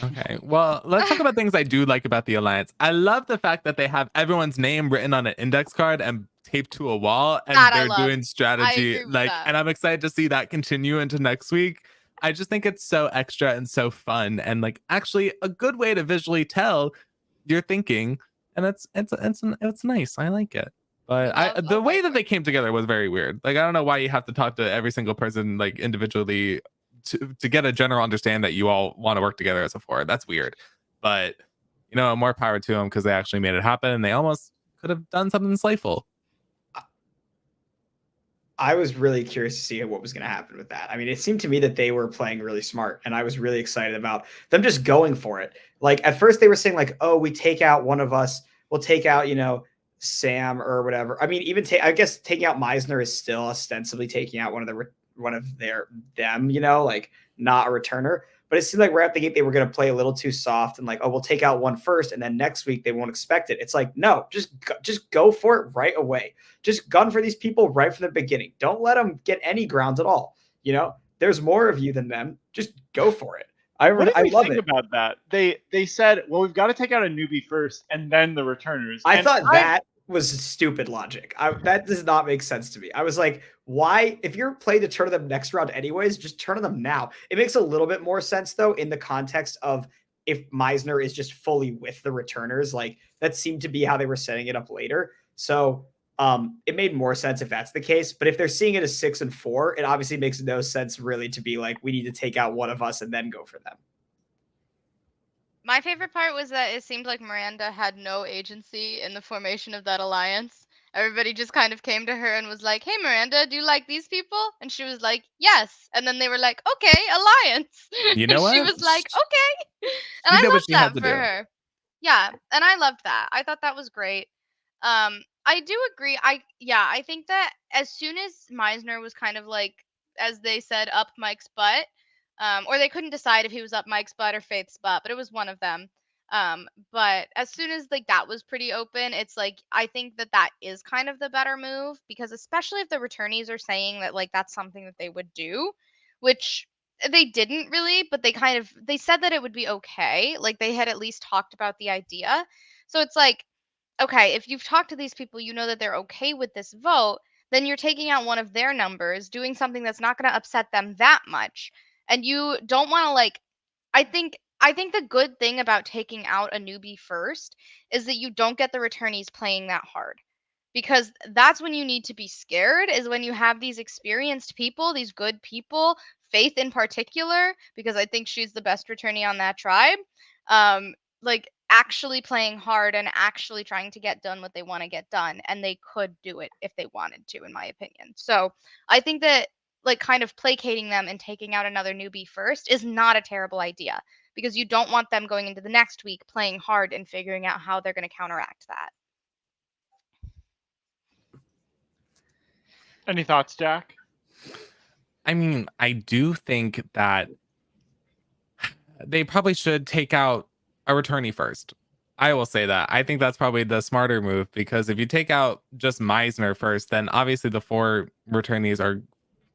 Okay, well, let's talk about things I do like about the Alliance. I love the fact that they have everyone's name written on an index card and taped to a wall, and That I they're love. doing strategy. agree with Like, that. and I'm excited to see that continue into next week. I just think it's so extra and so fun, and like actually a good way to visually tell your thinking, and it's nice. I like it. But Love the a way that whiteboard. they came together was very weird. Like, I don't know why you have to talk to every single person like individually to get a general understand that you all want to work together as a forward. That's weird. But you know, more power to them because they actually made it happen, and they almost could have done something slayful. I was really curious to see what was going to happen with that. I mean, it seemed to me that they were playing really smart, and I was really excited about them just going for it. Like at first they were saying like, "Oh, we take out one of us. We'll take out, Sam or whatever." I mean, even I guess taking out Meisner is still ostensibly taking out one of them, like not a returner. But it seemed like right at the gate they were going to play a little too soft and like, "Oh, we'll take out one first, and then next week they won't expect it." It's like, no, just go for it right away. Just gun for these people right from the beginning. Don't let them get any grounds at all. There's more of you than them. Just go for it. I What did we love think it. about that? They said, well, we've got to take out a newbie first, and then the returners. I And thought that was stupid logic. That does not make sense to me. I was like, why? If you're playing to turn them next round anyways, just turn them now. It makes a little bit more sense though in the context of if Meisner is just fully with the returners. Like that seemed to be how they were setting it up later. So it made more sense if that's the case. But if they're seeing it as 6 and 4, it obviously makes no sense really to be like, we need to take out one of us and then go for them. My favorite part was that it seemed like Miranda had no agency in the formation of that alliance. Everybody just kind of came to her and was like, "Hey, Miranda, do you like these people?" And she was like, "Yes." And then they were like, "Okay, alliance." You know and she what? was like, "Okay." And She I did what loved she had that to for do. her. Yeah, and I loved that. I thought that was great. I do agree. I think that as soon as Meisner was kind of like, as they said, up Mike's butt, or they couldn't decide if he was up Mike's butt or Faith's butt, but it was one of them. But as soon as like that was pretty open, it's like I think that is kind of the better move because especially if the returnees are saying that like that's something that they would do, which they didn't really, but they said that it would be okay. Like they had at least talked about the idea. So it's like, okay, if you've talked to these people, you know that they're okay with this vote, then you're taking out one of their numbers, doing something that's not going to upset them that much. And you don't want to like I think the good thing about taking out a newbie first is that you don't get the returnees playing that hard. Because that's when you need to be scared is when you have these experienced people, these good people, Faith in particular, because I think she's the best returnee on that tribe. Like actually playing hard and actually trying to get done what they want to get done, and they could do it if they wanted to, in my opinion. So I think that like kind of placating them and taking out another newbie first is not a terrible idea because you don't want them going into the next week playing hard and figuring out how they're going to counteract that. Any thoughts, Jack? I mean, I do think that they probably should take out a returnee first. I will say that. I think that's probably the smarter move, because if you take out just Meisner first, then obviously the 4 returnees are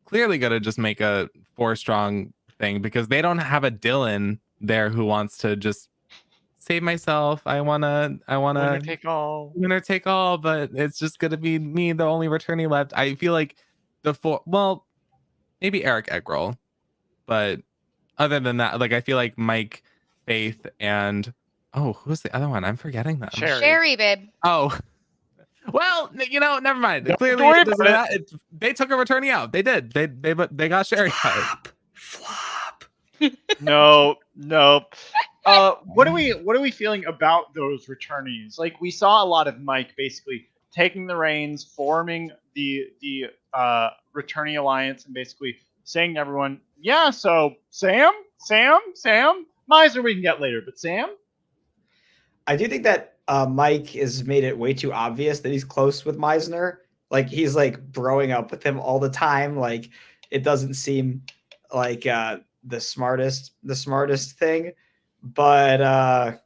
clearly going to just make a 4 strong thing, because they don't have a Dylan there who wants to just save myself. I wanna Winner take all. winner take all, but it's just gonna be me, the only returnee left. I feel like the 4, well, maybe Eric Eggroll, but other than that, like I feel like Mike, Faith, and who's the other one? I'm forgetting them. Sherry, babe. Oh, well, never mind. Don't Clearly, worry it doesn't about they took a returnee out. They did. They got Sherry out. Flop. No. What are we feeling about those returnees? Like, we saw a lot of Mike basically taking the reins, forming the returnee alliance, and basically saying to everyone, yeah, so Sam, Meisner we can get later, but Sam? I do think that Mike has made it way too obvious that he's close with Meisner. Like, he's like broing up with him all the time. Like, it doesn't seem like the smartest thing, but I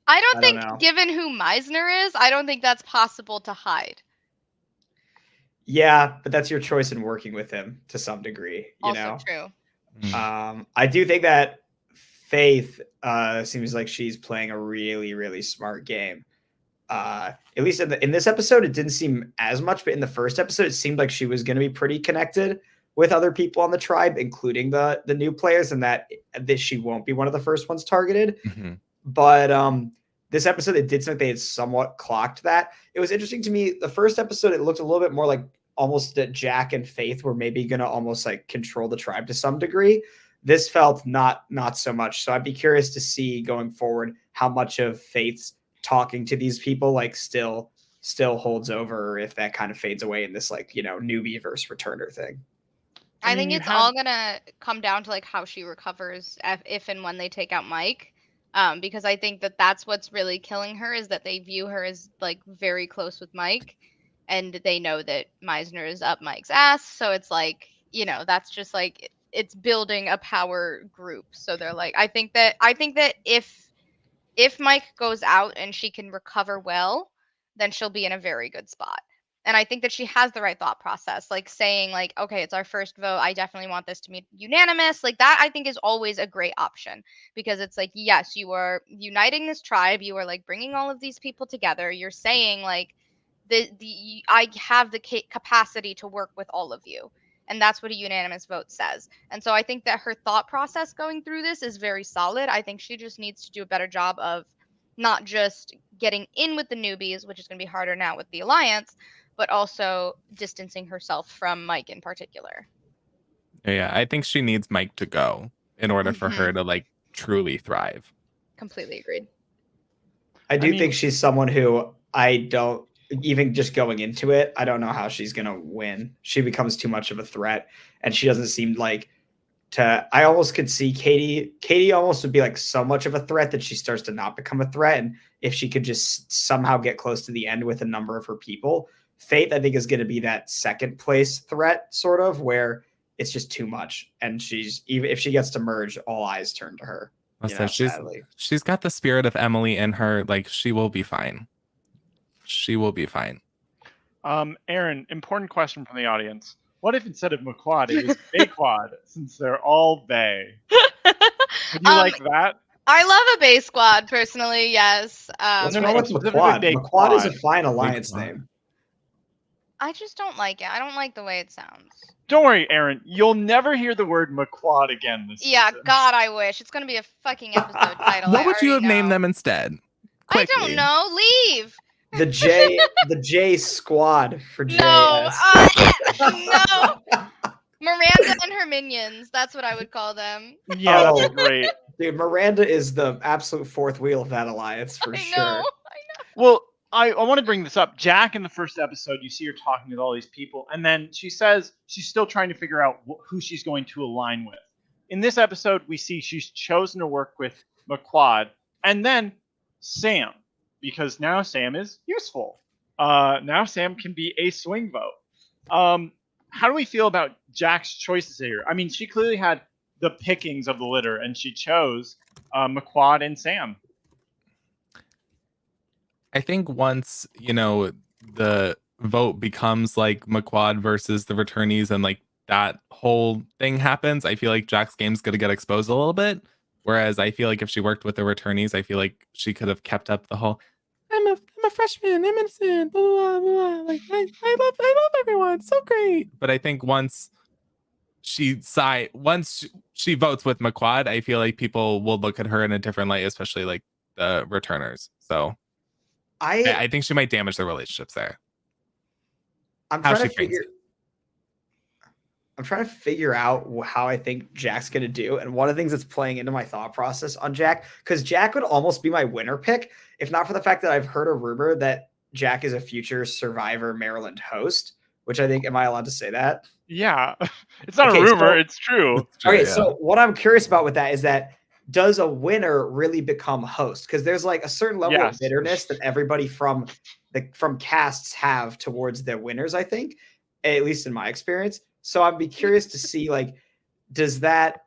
don't think, given who Meisner is, I don't think that's possible to hide. Yeah, but that's your choice in working with him to some degree. Also true. I do think that Faith seems like she's playing a really, really smart game. At least in this episode, it didn't seem as much, but in the first episode, it seemed like she was going to be pretty connected with other people on the tribe, including the new players, and that she won't be one of the first ones targeted. Mm-hmm. But this episode, it did seem like they had somewhat clocked that. It was interesting to me. The first episode, it looked a little bit more like almost that Jack and Faith were maybe going to almost like control the tribe to some degree. This felt not so much. So I'd be curious to see going forward how much of Faith's talking to these people like still holds over, or if that kind of fades away in this like, newbie versus returner thing. I think it's all gonna come down to like how she recovers if and when they take out Mike, because I think that's what's really killing her, is that they view her as like very close with Mike, and they know that Meisner is up Mike's ass. So it's like, that's just like it's building a power group. So they're like, I think that if Mike goes out and she can recover well, then she'll be in a very good spot. And I think that she has the right thought process, like saying like, okay, it's our first vote. I definitely want this to be unanimous. Like that, I think is always a great option, because it's like, yes, you are uniting this tribe. You are like bringing all of these people together. You're saying like I have the capacity to work with all of you. And that's what a unanimous vote says. And so I think that her thought process going through this is very solid. I think she just needs to do a better job of not just getting in with the newbies, which is going to be harder now with the alliance, but also distancing herself from Mike in particular. Yeah, I think she needs Mike to go in order for her to like truly thrive. Completely agreed. I think she's someone who I don't, even just going into it, I don't know how she's going to win. She becomes too much of a threat, and she doesn't seem like I almost could see Katie almost would be like so much of a threat that she starts to not become a threat. And if she could just somehow get close to the end with a number of her people, Faith, I think, is going to be that second place threat, sort of, where it's just too much. And even if she gets to merge, all eyes turn to her. She's got the spirit of Emily in her. Like, she will be fine. She will be fine. Erin, important question from the audience. What if instead of McQuad, it was Bayquad, since they're all Bay? Would you like that? I love a Bay squad, personally, yes. What's wrong with McQuad? McQuad is a fine alliance name. I just don't like it. I don't like the way it sounds. Don't worry, Erin. You'll never hear the word McQuad again this season. Yeah, God, I wish. It's going to be a fucking episode title. What would you have named them instead? Quickly. I don't know. Leave. The J squad for JS. No. Miranda and her minions. That's what I would call them. Yeah, that's great. Dude, Miranda is the absolute fourth wheel of that alliance for sure. I know. Well, I want to bring this up. Jack, in the first episode, you see her talking with all these people, and then she says she's still trying to figure out who she's going to align with. In this episode, we see she's chosen to work with McQuad, and then Sam, because now Sam is useful. now Sam can be a swing vote. How do we feel about Jack's choices here? I mean, she clearly had the pickings of the litter, and she chose McQuad and Sam. I think once, the vote becomes like McQuad versus the returnees and like that whole thing happens, I feel like Jack's game's going to get exposed a little bit. Whereas I feel like if she worked with the returnees, I feel like she could have kept up the whole I'm a freshman, I'm innocent, blah, blah, blah. Like I love everyone, it's so great. But I think once she votes with McQuad, I feel like people will look at her in a different light, especially like the returners. So I think she might damage the relationships there. I'm trying to figure out how I think Jack's going to do. And one of the things that's playing into my thought process on Jack, because Jack would almost be my winner pick, if not for the fact that I've heard a rumor that Jack is a future Survivor Maryland host, which I think, am I allowed to say that? Yeah. It's not a rumor. It's true. Okay, so what I'm curious about with that is that does a winner really become host? Because there's like a certain level of bitterness that everybody from casts have towards their winners, I think, at least in my experience. So I'd be curious to see, like, does that,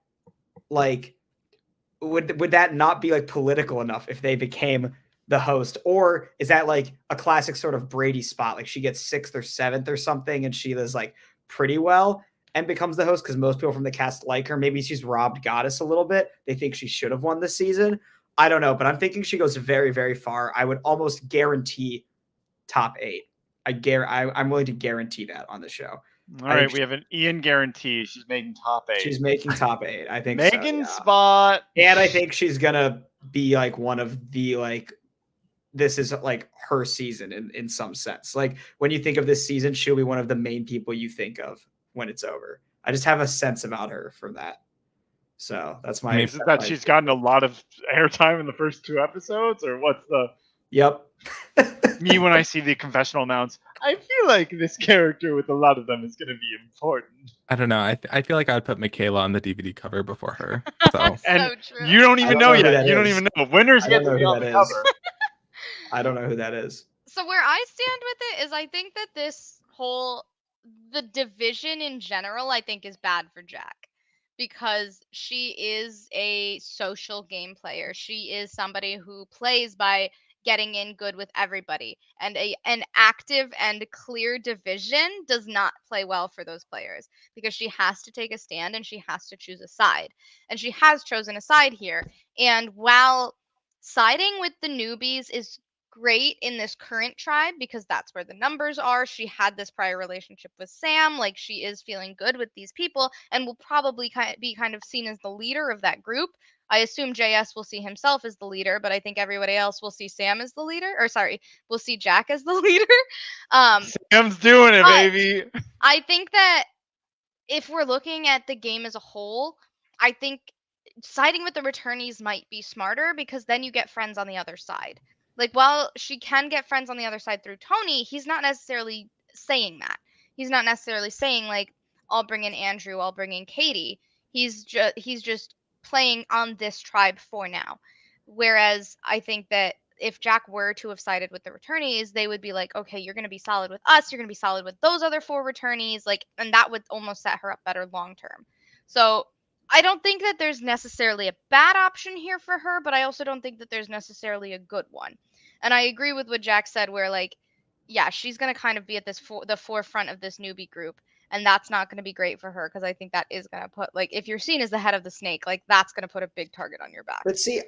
like, would that not be like political enough if they became the host, or is that like a classic sort of Brady spot? Like she gets 6th or 7th or something, and she does like pretty well and becomes the host because most people from the cast like her. Maybe she's robbed Goddess a little bit. They think she should have won this season. I don't know, but I'm thinking she goes very, very far. I would almost guarantee top 8. I'm willing to guarantee that on the show. All right, we have an Ian guarantee. She's making top 8. She's making top 8. I think Megan's spot. And I think she's gonna be like one of the like. This is like her season in some sense. Like when you think of this season, she'll be one of the main people you think of when it's over. I just have a sense about her from that. So that's my. Is it that she's gotten a lot of airtime in the first 2 episodes, or what's the? Yep. Me when I see the confessional amounts, I feel like this character with a lot of them is going to be important. I don't know. I feel like I would put Michaela on the DVD cover before her. So. And so true. You don't even know yet. You don't even know. Winners get to be on the cover. I don't know who that is. So where I stand with it is I think that the division in general, I think is bad for Jack. Because she is a social game player. She is somebody who plays by getting in good with everybody. And an active and clear division does not play well for those players because she has to take a stand and she has to choose a side. And she has chosen a side here. And while siding with the newbies is great in this current tribe because that's where the numbers are. She had this prior relationship with Sam. Like she is feeling good with these people and will probably be kind of seen as the leader of that group. I assume JS will see himself as the leader, but I think everybody else will see Sam as the leader. Or sorry, we'll see Jack as the leader. Sam's doing it, baby. I think that if we're looking at the game as a whole, I think siding with the returnees might be smarter because then you get friends on the other side. Like, while she can get friends on the other side through Tony, he's not necessarily saying that. He's not necessarily saying, like, I'll bring in Andrew, I'll bring in Katie. He's just playing on this tribe for now. Whereas I think that if Jack were to have sided with the returnees, they would be like, okay, you're going to be solid with us, you're going to be solid with those other 4 returnees, like, and that would almost set her up better long term. So I don't think that there's necessarily a bad option here for her, but I also don't think that there's necessarily a good one. And I agree with what Jack said where, like, yeah, she's going to kind of be at the forefront of this newbie group, and that's not going to be great for her because I think that is going to put, like, if you're seen as the head of the snake, like, that's going to put a big target on your back. But see,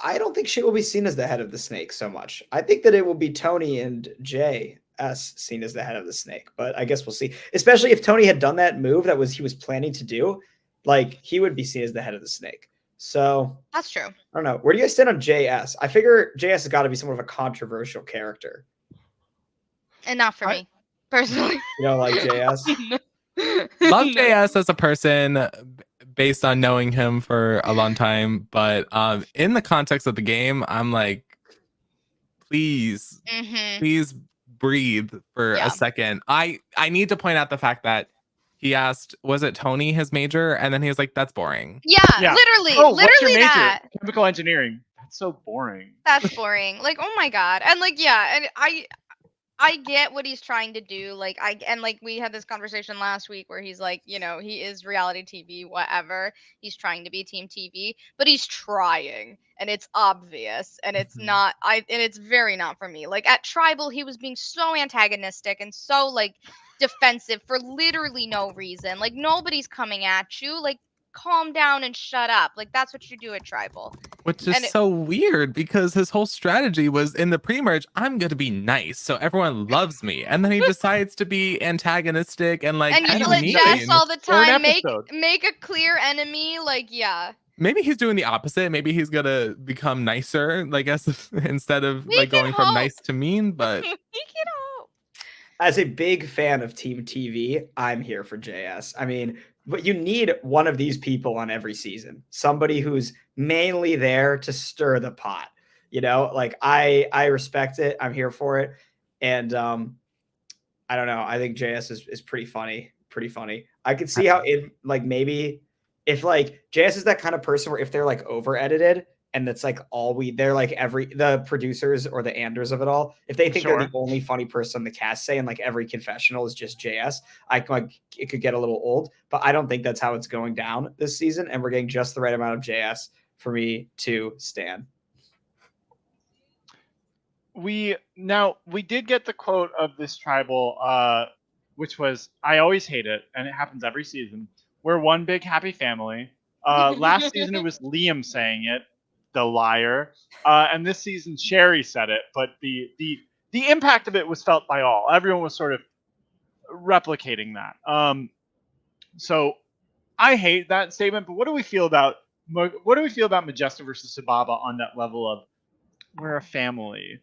I don't think she will be seen as the head of the snake so much. I think that it will be Tony and JS seen as the head of the snake, but I guess we'll see. Especially if Tony had done that move he was planning to do. Like, he would be seen as the head of the snake. So that's true. I don't know. Where do you guys stand on JS? I figure JS has got to be somewhat of a controversial character. And not for me, personally. You don't like JS? Love JS as a person based on knowing him for a long time. But in the context of the game, I'm like, please breathe for a second. I need to point out the fact that he asked, was it Tony his major? And then he was like, that's boring. Yeah. Literally. Oh, what's your major? That. Chemical engineering. That's so boring. That's boring. Like, oh my God. And like, yeah. And I I get what he's trying to do. Like we had this conversation last week where he's like, you know, he is reality TV, whatever. He's trying to be team TV, but he's trying, and it's obvious, and it's not. And it's very not for me. Like at Tribal, he was being so antagonistic and so like defensive for literally no reason. Like nobody's coming at you. Like calm down and shut up. Like that's what you do at Tribal. Which is And so weird because his whole strategy was in the pre-merge, I'm going to be nice so everyone loves me. And then he decides to be antagonistic and like and kind of yell at mean. Jess all the For an time. episode. Make a clear enemy. Like, yeah. Maybe he's doing the opposite. Maybe he's going to become nicer, I guess, instead of We like can going from hope. nice to mean. But You can hope. As a big fan of Team TV, I'm here for JS. I mean, but you need one of these people on every season. Somebody who's mainly there to stir the pot. You know, like I respect it. I'm here for it. And I don't know. I think JS is pretty funny. Pretty funny. I could see how it like maybe if like JS is that kind of person where if they're like over edited and that's like they're like the producers or the Anders of it all, if they think they're the only funny person on the cast, say, and like every confessional is just JS, it could get a little old, but I don't think that's how it's going down this season. And we're getting just the right amount of JS for me to stand. We did get the quote of this Tribal, which was, I always hate it, and it happens every season. We're one big happy family. Last season it was Liam saying it, the liar. And this season Sherry said it, but the impact of it was felt by all. Everyone was sort of replicating that. So I hate that statement, but what do we feel about Majesta versus Sababa on that level of we're a family?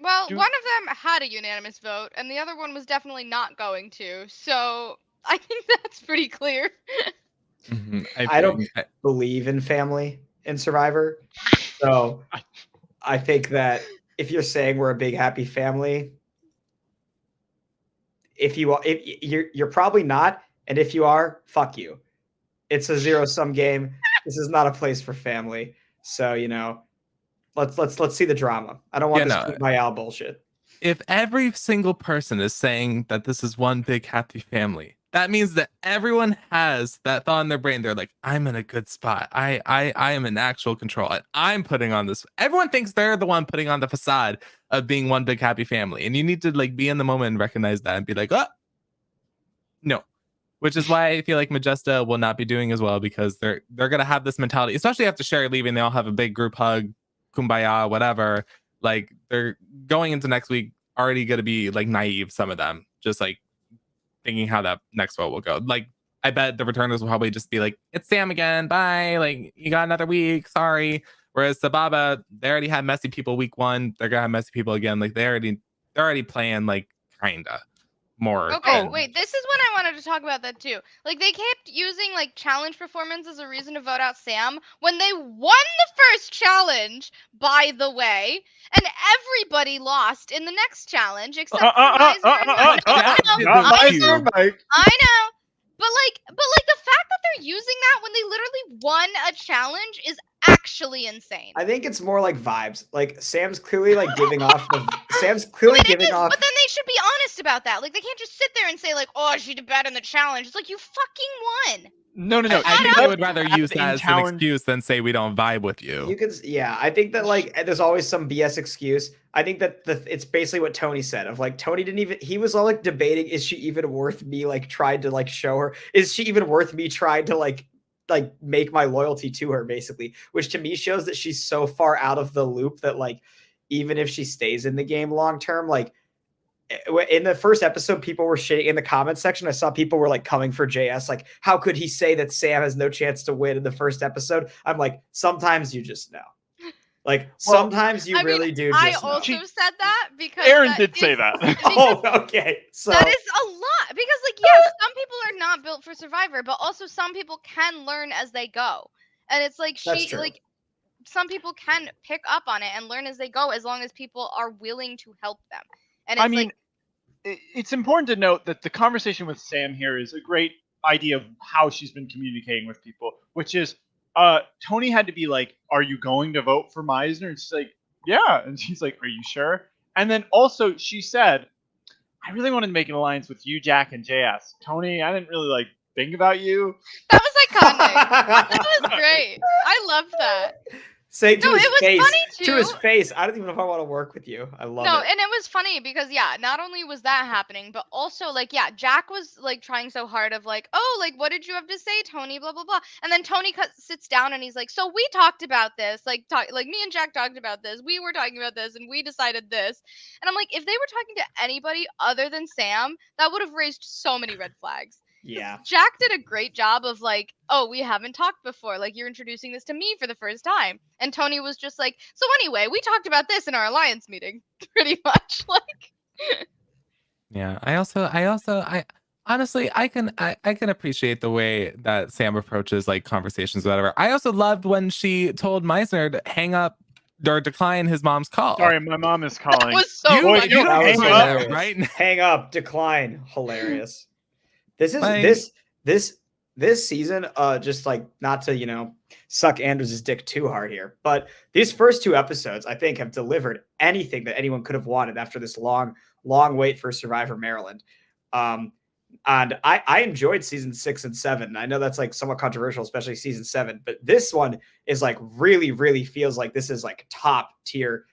Well, one of them had a unanimous vote, and the other one was definitely not going to. So I think that's pretty clear. I don't believe in family in Survivor. So I think that if you're saying we're a big happy family, if you're probably not, and if you are, fuck you. It's a zero-sum game. This is not a place for family. So, you know, let's see the drama. I don't want this Kumbaya bullshit. If every single person is saying that this is one big happy family, that means that everyone has that thought in their brain. They're like, I'm in a good spot. I am in actual control. I'm putting on this. Everyone thinks they're the one putting on the facade of being one big happy family. And you need to like be in the moment and recognize that and be like, oh, no. Which is why I feel like Majesta will not be doing as well, because they're gonna have this mentality, especially after Sherry leaving. They all have a big group hug, kumbaya, whatever. Like they're going into next week already gonna be like naive. Some of them just like thinking how that next vote will go. Like I bet the returners will probably just be like, "It's Sam again, bye. Like you got another week, sorry." Whereas Sababa, they already had messy people week one. They're gonna have messy people again. Like they're already playing like kinda more. Okay, wait, this is when I wanted to talk about that too. Like they kept using like challenge performance as a reason to vote out Sam when they won the first challenge, by the way, and everybody lost in the next challenge except for Miser and Mike. I know. But the fact that they're using that when they literally won a challenge is actually insane. I think it's more like vibes. Like Sam's clearly like giving off Sam's clearly giving off. But then they should be honest about that. Like they can't just sit there and say like, "Oh, she did bad in the challenge." It's like you fucking won. No. I think they would rather use that as an excuse than say we don't vibe with you. You could, yeah. I think that like there's always some BS excuse. I think that it's basically what Tony said. Of like Tony didn't even. He was all like debating, is she even worth me? Like tried to like show her. Is she even worth me trying to like make my loyalty to her, basically, which to me shows that she's so far out of the loop that like even if she stays in the game long term, like in the first episode, people were shitting in the comments section. I saw people were like coming for JS, like how could he say that Sam has no chance to win in the first episode? I'm like, sometimes you just know. Like sometimes you really do. I also said that because Erin did say that. Oh, okay. So that is a lot because, like, yes, some people are not built for Survivor, but also some people can learn as they go, and it's like some people can pick up on it and learn as they go as long as people are willing to help them. And it's it's important to note that the conversation with Sam here is a great idea of how she's been communicating with people, which is. Tony had to be like, are you going to vote for Meisner? And she's like, yeah. And she's like, are you sure? And then also she said, I really wanted to make an alliance with you, Jack, and JS. Tony, I didn't really like think about you. That was iconic. That was great. I loved that. Say to No, his it was face. funny To his too. face. I don't even know if I want to work with you. I love No, it. and it was funny because not only was that happening, but also like Jack was like trying so hard of like, oh, like what did you have to say, Tony? Blah blah blah. And then Tony sits down and he's like, so we talked about this, like me and Jack talked about this. We were talking about this and we decided this. And I'm like, if they were talking to anybody other than Sam, that would have raised so many red flags. Yeah. Jack did a great job of like, oh, we haven't talked before. Like you're introducing this to me for the first time. And Tony was just like, so anyway, we talked about this in our alliance meeting, pretty much. Like, Yeah. I honestly I can appreciate the way that Sam approaches like conversations, whatever. I also loved when she told Meisner to hang up or decline his mom's call. Sorry, my mom is calling. that was so You- funny. you don't That was hang up, hilarious. right? Hang up, decline. Hilarious. This is Like- this season, just like not to, suck Anders' dick too hard here, but these first 2 episodes, I think, have delivered anything that anyone could have wanted after this long wait for Survivor Maryland. And I enjoyed season 6 and 7. I know that's like somewhat controversial, especially season 7, but this one is like really, really feels like this is like top tier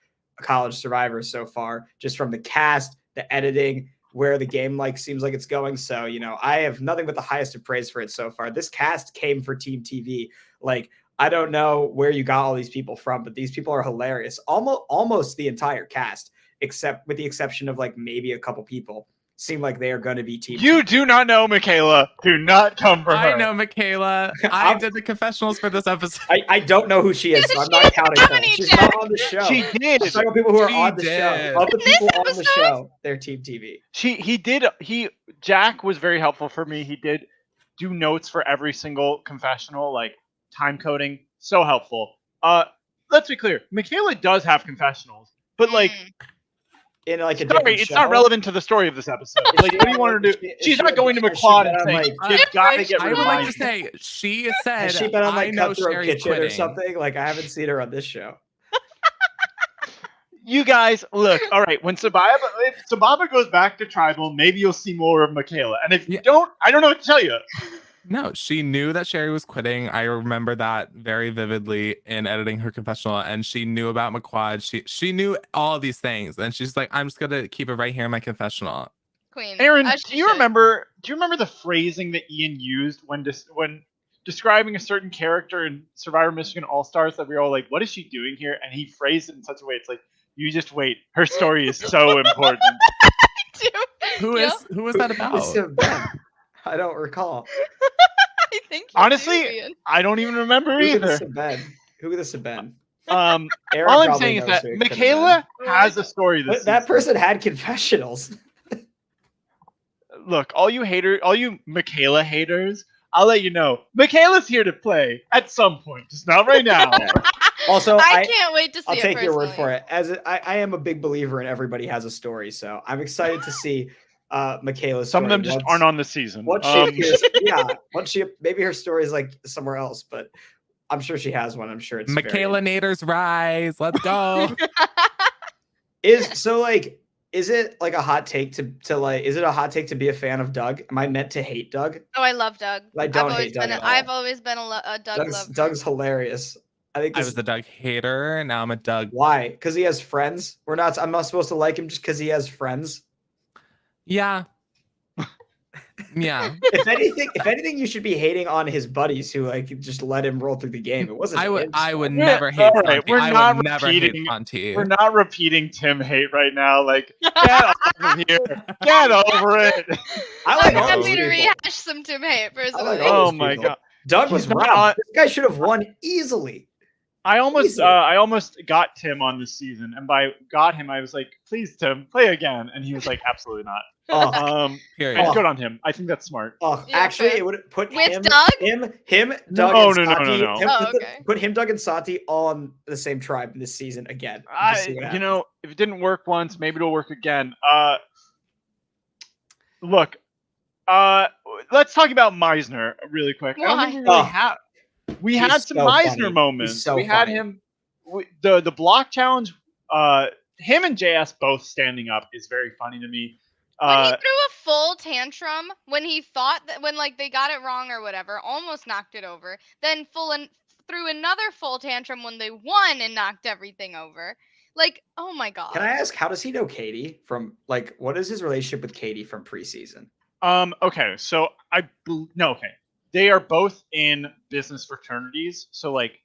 college Survivor so far, just from the cast, the editing, where the game like seems like it's going. So, I have nothing but the highest of praise for it so far. This cast came for Team TV. Like, I don't know where you got all these people from, but these people are hilarious. Almost the entire cast, except with the exception of like maybe a couple people, seem like they are going to be Team You TV. do not know Michaela. Do not come for her. I know Michaela. I did the confessionals for this episode. I don't know who she is, so I'm not counting her. Germany, She's Jack. not on the show. She did. I'm talking about people who are She on the did. show. Of the people on the episode? show, they're Team TV. Jack was very helpful for me. He did do notes for every single confessional, like time coding. So helpful. Let's be clear. Michaela does have confessionals, but like, In like a sorry, different it's show. not relevant to the story of this episode. Like, what do you want her to do? She's not going to McQuad and saying, "You gotta get I rid of would like to mine." say she said, Has she been on I like know Cutthroat Sherry's Kitchen or quitting. something? Like I haven't seen her on this show. You guys, look. All right, if Sababa goes back to tribal, maybe you'll see more of Michaela. And if you don't, I don't know what to tell you. No, she knew that Sherry was quitting. I remember that very vividly in editing her confessional, and she knew about McQuad. She knew all these things, and she's like, "I'm just gonna keep it right here in my confessional." Queen. Erin, as do she you should. remember the phrasing that Ian used when describing a certain character in Survivor Michigan All Stars? That we were all like, "What is she doing here?" And he phrased it in such a way, it's like, "You just wait. Her story is so important." Who is that about? This is Ben. I don't recall. I think Honestly, do, Ian. I don't even remember Who could this either. have been? Who could this have been? Aaron Aaron all I'm probably saying is knows that who it could have Michaela has a story this But that season. person had confessionals. Look, all you Michaela haters, I'll let you know. Michaela's here to play at some point, just not right now. Also, I can't wait to see I'll it take your word for personally. it. I am a big believer in everybody has a story, so I'm excited to see Michaela's Some of story them just once- aren't on the season. Once she appears, once she maybe her story is like somewhere else, but I'm sure she has one. I'm sure it's Michaela Nader's rise. Let's go. Is it like a hot take to like? Is it a hot take to be a fan of Doug? Am I meant to hate Doug? Oh, I love Doug. I don't hate Doug at all. I've always been a Doug lover. Doug's hilarious. I think I this, was a Doug hater, and now I'm a Doug. why? Because he has friends. I'm not supposed to like him just because he has friends. Yeah. Yeah. If anything, you should be hating on his buddies who like just let him roll through the game. It wasn't. I would Yeah, never hate all right, Fonty. we're I not would never hate repeating- Fonty. We're not repeating Tim hate right now. Like, get over here. Get over it. I like I'm all happy those to people. rehash some Tim hate personally. all Oh those my people. god. Doug was He's not robbed. on- This guy should have won easily. I Easily. almost got Tim on this season, and by got him, I was like, "Please, Tim, play again," and he was like, "Absolutely not." Oh, Period. And good on him. I think that's smart. Yeah, actually, fair. it would put With him, Doug? him, Doug, No, and no, no, Santi. no, no. Him, Oh, okay. Put him, Doug, and Santi all on the same tribe this season again. Just see what happens. If it didn't work once, maybe it'll work again. Look, let's talk about Meisner really quick. I don't think we really Oh. have. We He's had some so Meisner funny. moments. He's so we had funny. him. The block challenge. Him and JS both standing up is very funny to me. When he threw a full tantrum, when he thought that when like they got it wrong or whatever, almost knocked it over, then threw another full tantrum when they won and knocked everything over. Like, oh my god. Can I ask, how does he know Katie from, like, what is his relationship with Katie from preseason? Okay, so okay. They are both in business fraternities, so like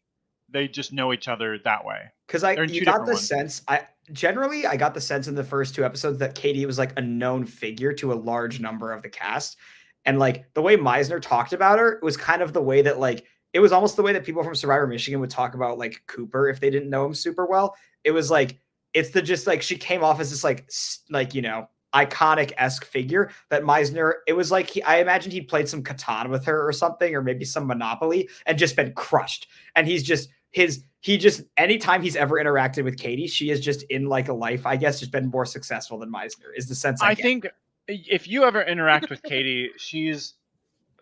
they just know each other that way. Because you got the sense, I got the sense in the first 2 episodes that Katie was like a known figure to a large number of the cast. And like the way Meisner talked about her was kind of the way that like, it was almost the way that people from Survivor Michigan would talk about like Cooper if they didn't know him super well. It was like, it's just like, she came off as this like, you know, iconic-esque figure that Meisner, it was like, I imagined he played some Catan with her or something, or maybe some Monopoly and just been crushed. And he just, anytime he's ever interacted with Katie, she is just in like a life, I guess, just been more successful than Meisner, is the sense I get. think if you ever interact with Katie, she's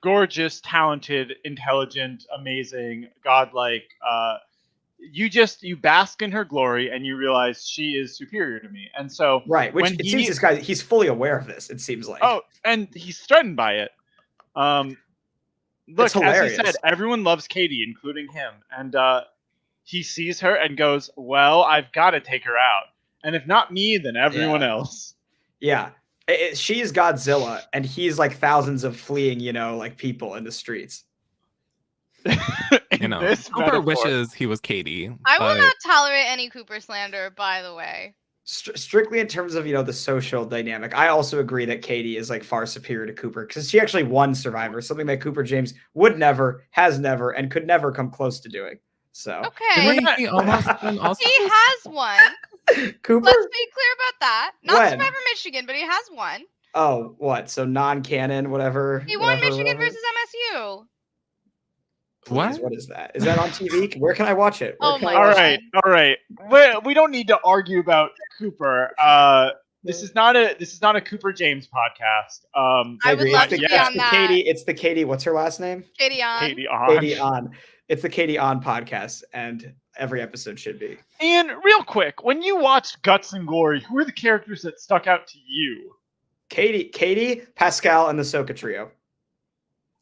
gorgeous, talented, intelligent, amazing, godlike. You bask in her glory and you realize she is superior to me. And so right, which it seems this guy, he's fully aware of this, it seems like. Oh, and he's threatened by it. Look, as he said, everyone loves Katie, including him. And he sees her and goes, well, I've got to take her out. And if not me, then everyone else. Yeah. She's Godzilla, and he's like thousands of fleeing, you know, like people in the streets. You know, Cooper wishes he was Katie. I will not tolerate any Cooper slander, by the way. Strictly in terms of, you know, the social dynamic, I also agree that Katie is like far superior to Cooper because she actually won Survivor, something that Cooper James would never, has never, and could never come close to doing. So okay, he has one. Cooper. Let's be clear about that. Not Survivor Michigan, but he has one. Oh, what? So non-canon, whatever. He won Michigan versus MSU. Please, what is that? Is that on TV? Where can I watch it? Oh my god. All right. We don't need to argue about Cooper. This is not a Cooper James podcast. I would love to be on that. It's the Katie. What's her last name? Katie On. Katie On. It's the Katie On podcast, and every episode should be. And real quick, when you watched Guts and Glory, who are the characters that stuck out to you? Katie, Pascal, and the Soka Trio.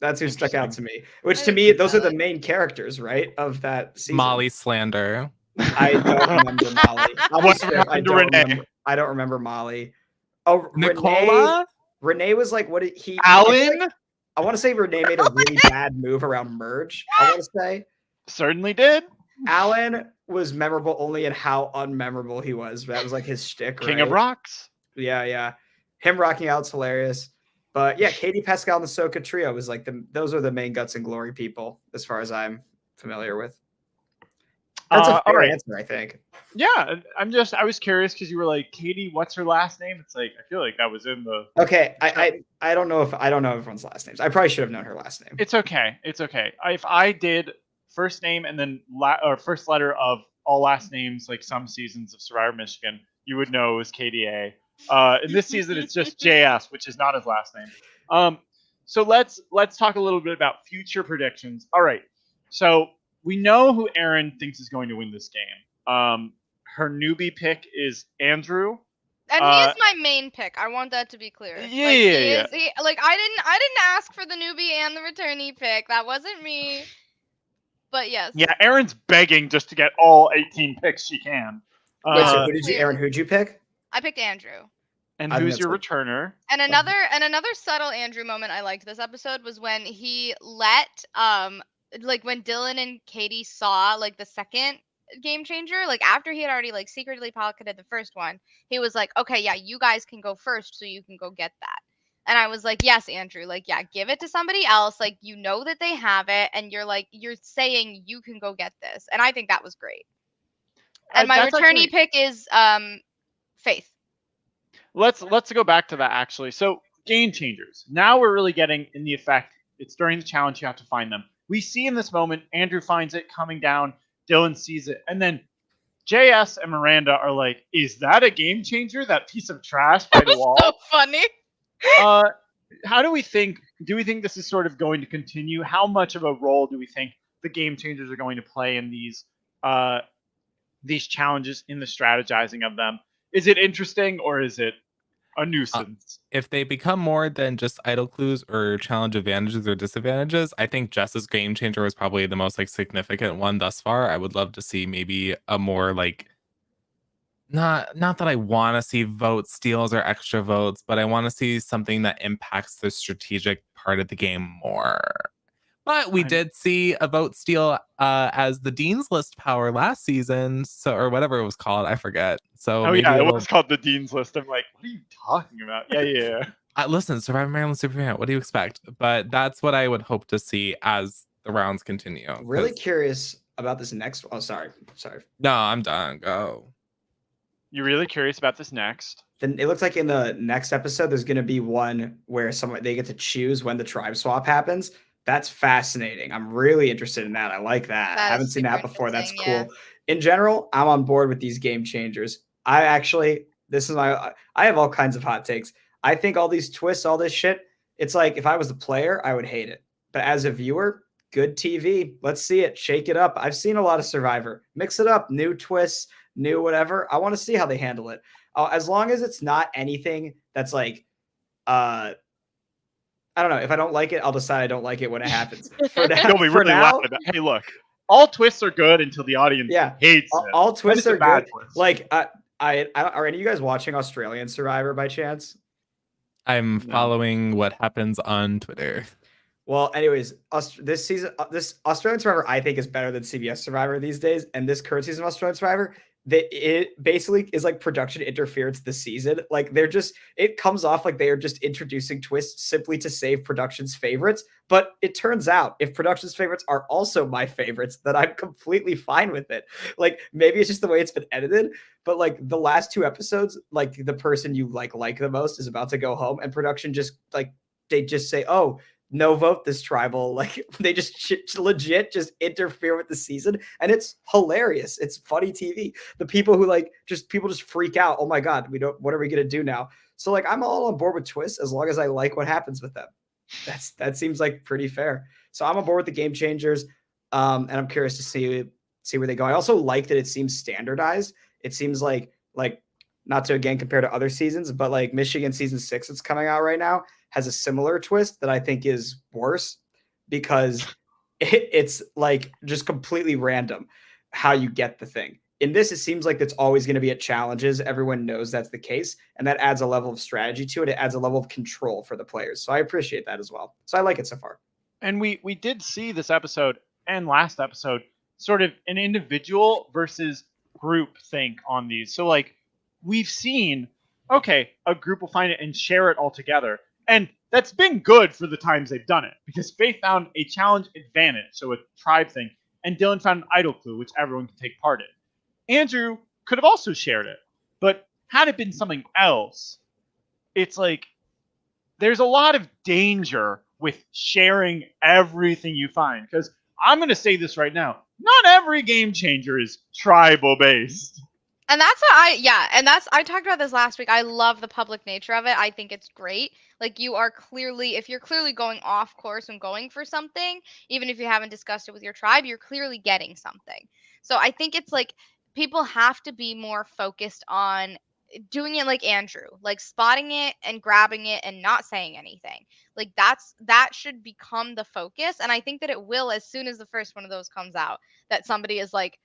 That's who stuck out to me. Which to me, those are the main characters, right, of that season. Molly slander. I don't remember Molly. I don't remember Molly. Oh, Nicola? Renee was like, what did he? Alan? I want to say Renee made a really bad move around Merge. I want to say. Certainly did. Alan was memorable only in how unmemorable he was. That was like his shtick. King of Rocks. Yeah. Him rocking out's hilarious. But yeah, Katie, Pascal, and the Soka Trio was like those are the main Guts and Glory people, as far as I'm familiar with. That's a fair answer, I think. Yeah, I was curious because you were like, Katie, what's her last name? It's like I feel like that was in the. Okay, I don't know everyone's last names. I probably should have known her last name. It's okay. If I did first name and then first letter of all last names, like some seasons of Survivor Michigan, you would know it was KDA. In this season, it's just JS, which is not his last name. So let's talk a little bit about future predictions. All right. So we know who Erin thinks is going to win this game. Her newbie pick is Andrew. And he is my main pick. I want that to be clear. Yeah. I didn't ask for the newbie and the returnee pick. That wasn't me. But yes. Yeah, Erin's begging just to get all 18 picks she can. Wait, so who'd you pick? I picked Andrew. And who's your returner? And another subtle Andrew moment I liked this episode was when he let like when Dylan and Katie saw like the second game changer, like after he had already like secretly pocketed the first one, he was like, okay, yeah, you guys can go first so you can go get that. And I was like, yes, Andrew, like, yeah, give it to somebody else. Like, you know that they have it, and you're saying you can go get this. And I think that was great. And my returnee pick is Faith. Let's go back to that actually. So game changers. Now we're really getting in the effect. It's during the challenge you have to find them. We see in this moment Andrew finds it coming down. Dylan sees it, and then JS and Miranda are like, "Is that a game changer? That piece of trash by the wall?" So funny. How do we think? Do we think this is sort of going to continue? How much of a role do we think the game changers are going to play in these challenges, in the strategizing of them? Is it interesting or is it a nuisance. If they become more than just idle clues or challenge advantages or disadvantages, I think Jess's game changer was probably the most like significant one thus far. I would love to see maybe a more like not that I want to see vote steals or extra votes, but I want to see something that impacts the strategic part of the game more. But we did see a vote steal as the Dean's List power last season, so or whatever it was called, I forget. So Oh maybe yeah, it it'll was called the Dean's List. I'm like, what are you talking about? Yeah. listen, Survivor Maryland Superfan, what do you expect? But that's what I would hope to see as the rounds continue. Really 'cause- curious about this next. Oh, sorry. No, I'm done. Go. You're really curious about this next? Then it looks like in the next episode, there's going to be one where they get to choose when the tribe swap happens. That's fascinating. I'm really interested in that. I like that. I haven't seen that before. That's cool. Yeah. In general, I'm on board with these game changers. I have all kinds of hot takes. I think all these twists, all this shit, it's like if I was the player, I would hate it. But as a viewer, good TV. Let's see it. Shake it up. I've seen a lot of Survivor. Mix it up. New twists, new whatever. I want to see how they handle it. As long as it's not anything that's like, I don't know. If I don't like it, I'll decide I don't like it when it happens. For now, You'll be really loud about. Hey, look, all twists are good until the audience hates it. All twists are bad good. twist. Like, I don't, are any of you guys watching Australian Survivor by chance? I'm following what happens on Twitter. Well, anyways, this season, this Australian Survivor, I think is better than CBS Survivor these days. And this current season of Australian Survivor, it basically is like production interference this season. Like it comes off like they are just introducing twists simply to save production's favorites. But it turns out if production's favorites are also my favorites, then I'm completely fine with it. Like maybe it's just the way it's been edited, but like the last 2 episodes, like the person you like the most is about to go home and production just like, they just say, oh, no vote this tribal. Like they just legit just interfere with the season, and it's hilarious. It's funny TV. The people who people just freak out. Oh my God, what are we going to do now? So like, I'm all on board with twists as long as I like what happens with them. That seems like pretty fair. So I'm on board with the game changers. And I'm curious to see where they go. I also like that it seems standardized. It seems like not to again compare to other seasons, but like Michigan season 6 that's coming out right now has a similar twist that I think is worse because it's like just completely random how you get the thing. In this, it seems like it's always going to be at challenges. Everyone knows that's the case, and that adds a level of strategy to it. It adds a level of control for the players. So I appreciate that as well. So I like it so far. And we did see this episode and last episode sort of an individual versus group think on these. So like we've seen, okay, a group will find it and share it all together. And that's been good for the times they've done it because Faith found a challenge advantage, so a tribe thing, and Dylan found an idle clue, which everyone can take part in. Andrew could have also shared it, but had it been something else, it's like there's a lot of danger with sharing everything you find. Because I'm going to say this right now, not every game changer is tribal based. And that's what I talked about this last week. I love the public nature of it. I think it's great. Like if you're clearly going off course and going for something, even if you haven't discussed it with your tribe, you're clearly getting something. So I think it's like people have to be more focused on doing it like Andrew, like spotting it and grabbing it and not saying anything. Like that should become the focus. And I think that it will as soon as the first one of those comes out, that somebody is like,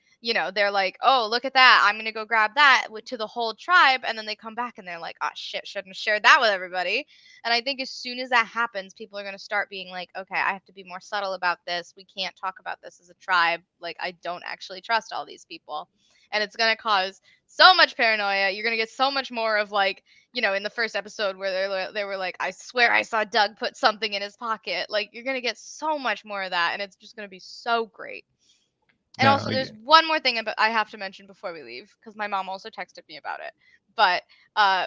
they're like, oh, look at that. I'm going to go grab that to the whole tribe. And then they come back and they're like, oh, shit, shouldn't have shared that with everybody. And I think as soon as that happens, people are going to start being like, okay, I have to be more subtle about this. We can't talk about this as a tribe. Like, I don't actually trust all these people. And it's going to cause so much paranoia. You're going to get so much more of like, in the first episode where they were like, I swear I saw Doug put something in his pocket. Like, you're going to get so much more of that. And it's just going to be so great. And also, there's one more thing I have to mention before we leave, because my mom also texted me about it. But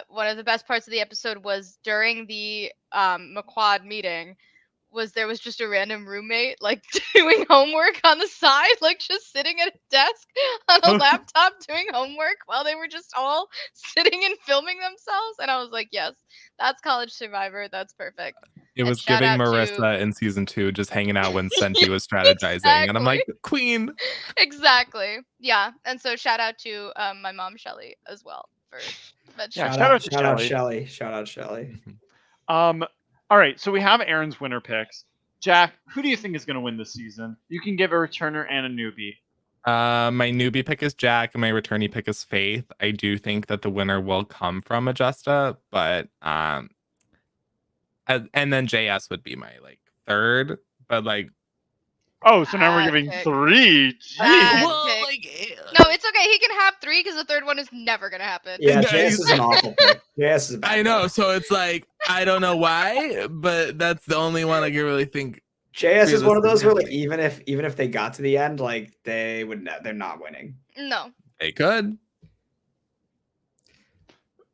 one of the best parts of the episode was during the McQuad meeting, there was just a random roommate like doing homework on the side, like just sitting at a desk on a laptop doing homework while they were just all sitting and filming themselves. And I was like, yes, that's College Survivor. That's perfect. It was giving Marissa in season 2 just hanging out when Senti was strategizing. Exactly. And I'm like, queen. Exactly. Yeah. And so shout out to my mom, Shelly, as well, for But Yeah, Shout out Shelly. Shelly. Shout out Shelly. All right, so we have Aaron's winner picks. Jack, who do you think is going to win this season? You can give a returner and a newbie. My newbie pick is Jack, and my returnee pick is Faith. I do think that the winner will come from Majesta, but and then JS would be my like third, but like Oh, so now we're Bad giving pick. 3. Bad Jeez. pick. No, it's okay. He can have 3 because the third one is never gonna happen. Yeah, No, JS is an awful pick. JS is a bad I know, pick. so it's like I don't know why, but that's the only one I can really think. JS is one of those where like Realistically. even if they got to the end, like they're not winning. No. They could.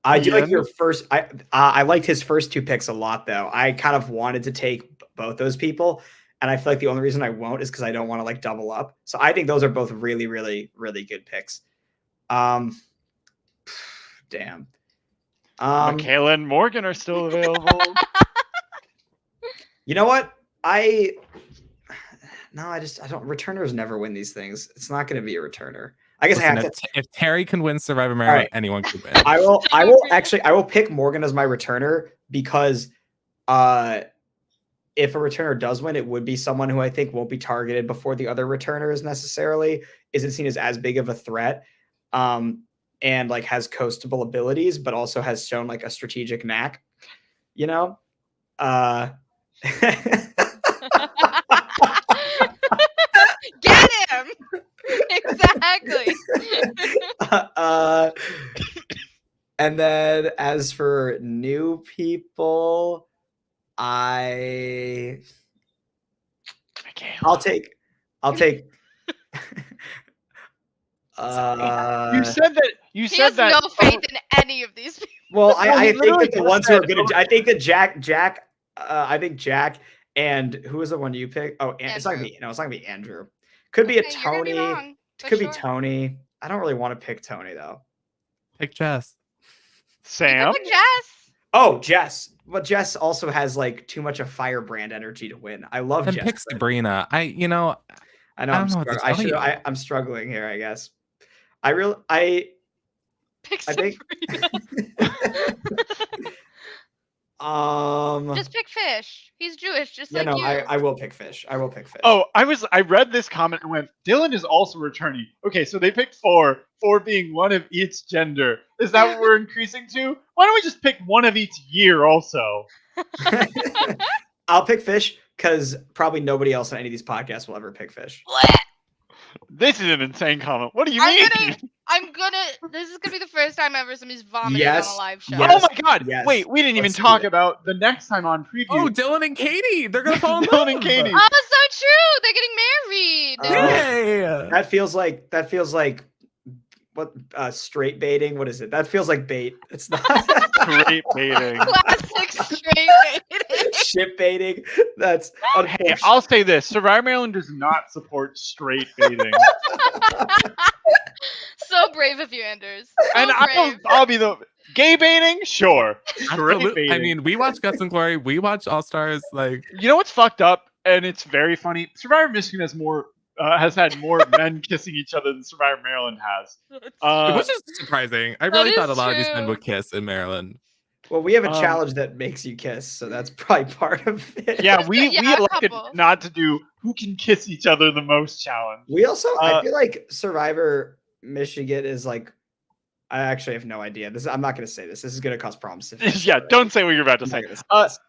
I do like Ian? your first. I liked his first 2 picks a lot though. I kind of wanted to take both those people, and I feel like the only reason I won't is because I don't want to like double up. So I think those are both really, really, really good picks. Damn. Michaela and Morgan are still available. You know what? I don't. Returners never win these things. It's not going to be a returner. I guess Listen, I have to. if Terry can win Survivor Maryland, right. anyone could win. I will pick Morgan as my returner because if a returner does win, it would be someone who I think won't be targeted before the other returners necessarily, isn't seen as big of a threat, and like has coastable abilities, but also has shown like a strategic knack, you know? Get him. Exactly. And then as for new people, I'll take You He said has that no faith in any of these people. well, I think literally that the just ones who are said- good. I think that Jack. I think Jack and who was the one you picked? Oh, it's not gonna be. No, it's not gonna be Andrew. Could be a Okay, you're gonna be Tony. wrong, but Could be sure. Tony. I don't really want to pick Tony though. Pick Jess. Sam. Pick Jess. Oh, Jess. But Jess also has like too much of firebrand energy to win. I love And Jess. pick but Sabrina. I know I don't know what to tell you. I'm struggling here, I guess. Pick I think Just pick Fish. He's Jewish, just yeah, like no, you. I will pick Fish. I will pick Fish. Oh, I read this comment and went, Dylan is also returning. Okay, so they picked 4 being one of each gender. Is that what we're increasing to? Why don't we just pick one of each year also? I'll pick Fish because probably nobody else on any of these podcasts will ever pick Fish. This is an insane comment. What do you mean? This is gonna be the first time ever somebody's vomited Yes, on a live show. yes. Oh my god! Yes. Wait, we didn't even Let's do talk it. about the next time on preview. Oh, Dylan and Katie. They're gonna fall in Dylan love. and Katie. Oh, so true. They're getting married. Yay. That feels like what straight baiting? What is it? That feels like bait. It's not Great baiting. Classic straight baiting. ship baiting. That's Hey, I'll say this: Survivor Maryland does not support straight baiting, So brave of you, Anders. So and brave. I'll be the gay baiting. Sure, straight Absolutely. baiting. I mean, we watch Guts and Glory. We watch All Stars. Like, you know what's fucked up, and it's very funny. Survivor Michigan has had more men kissing each other than Survivor Maryland has. which is surprising. I that really is thought a lot of these men true. would kiss in Maryland. well, we have a Um, challenge that makes you kiss, so that's probably part of it. Yeah, we Yeah, a elected couple. not to do who can kiss each other the most challenge. We also, I Uh, feel like Survivor Michigan is like, I actually have no idea. I'm not going to say this. This is going to cause problems. Yeah, don't say what you're about to I'm not say. gonna say this.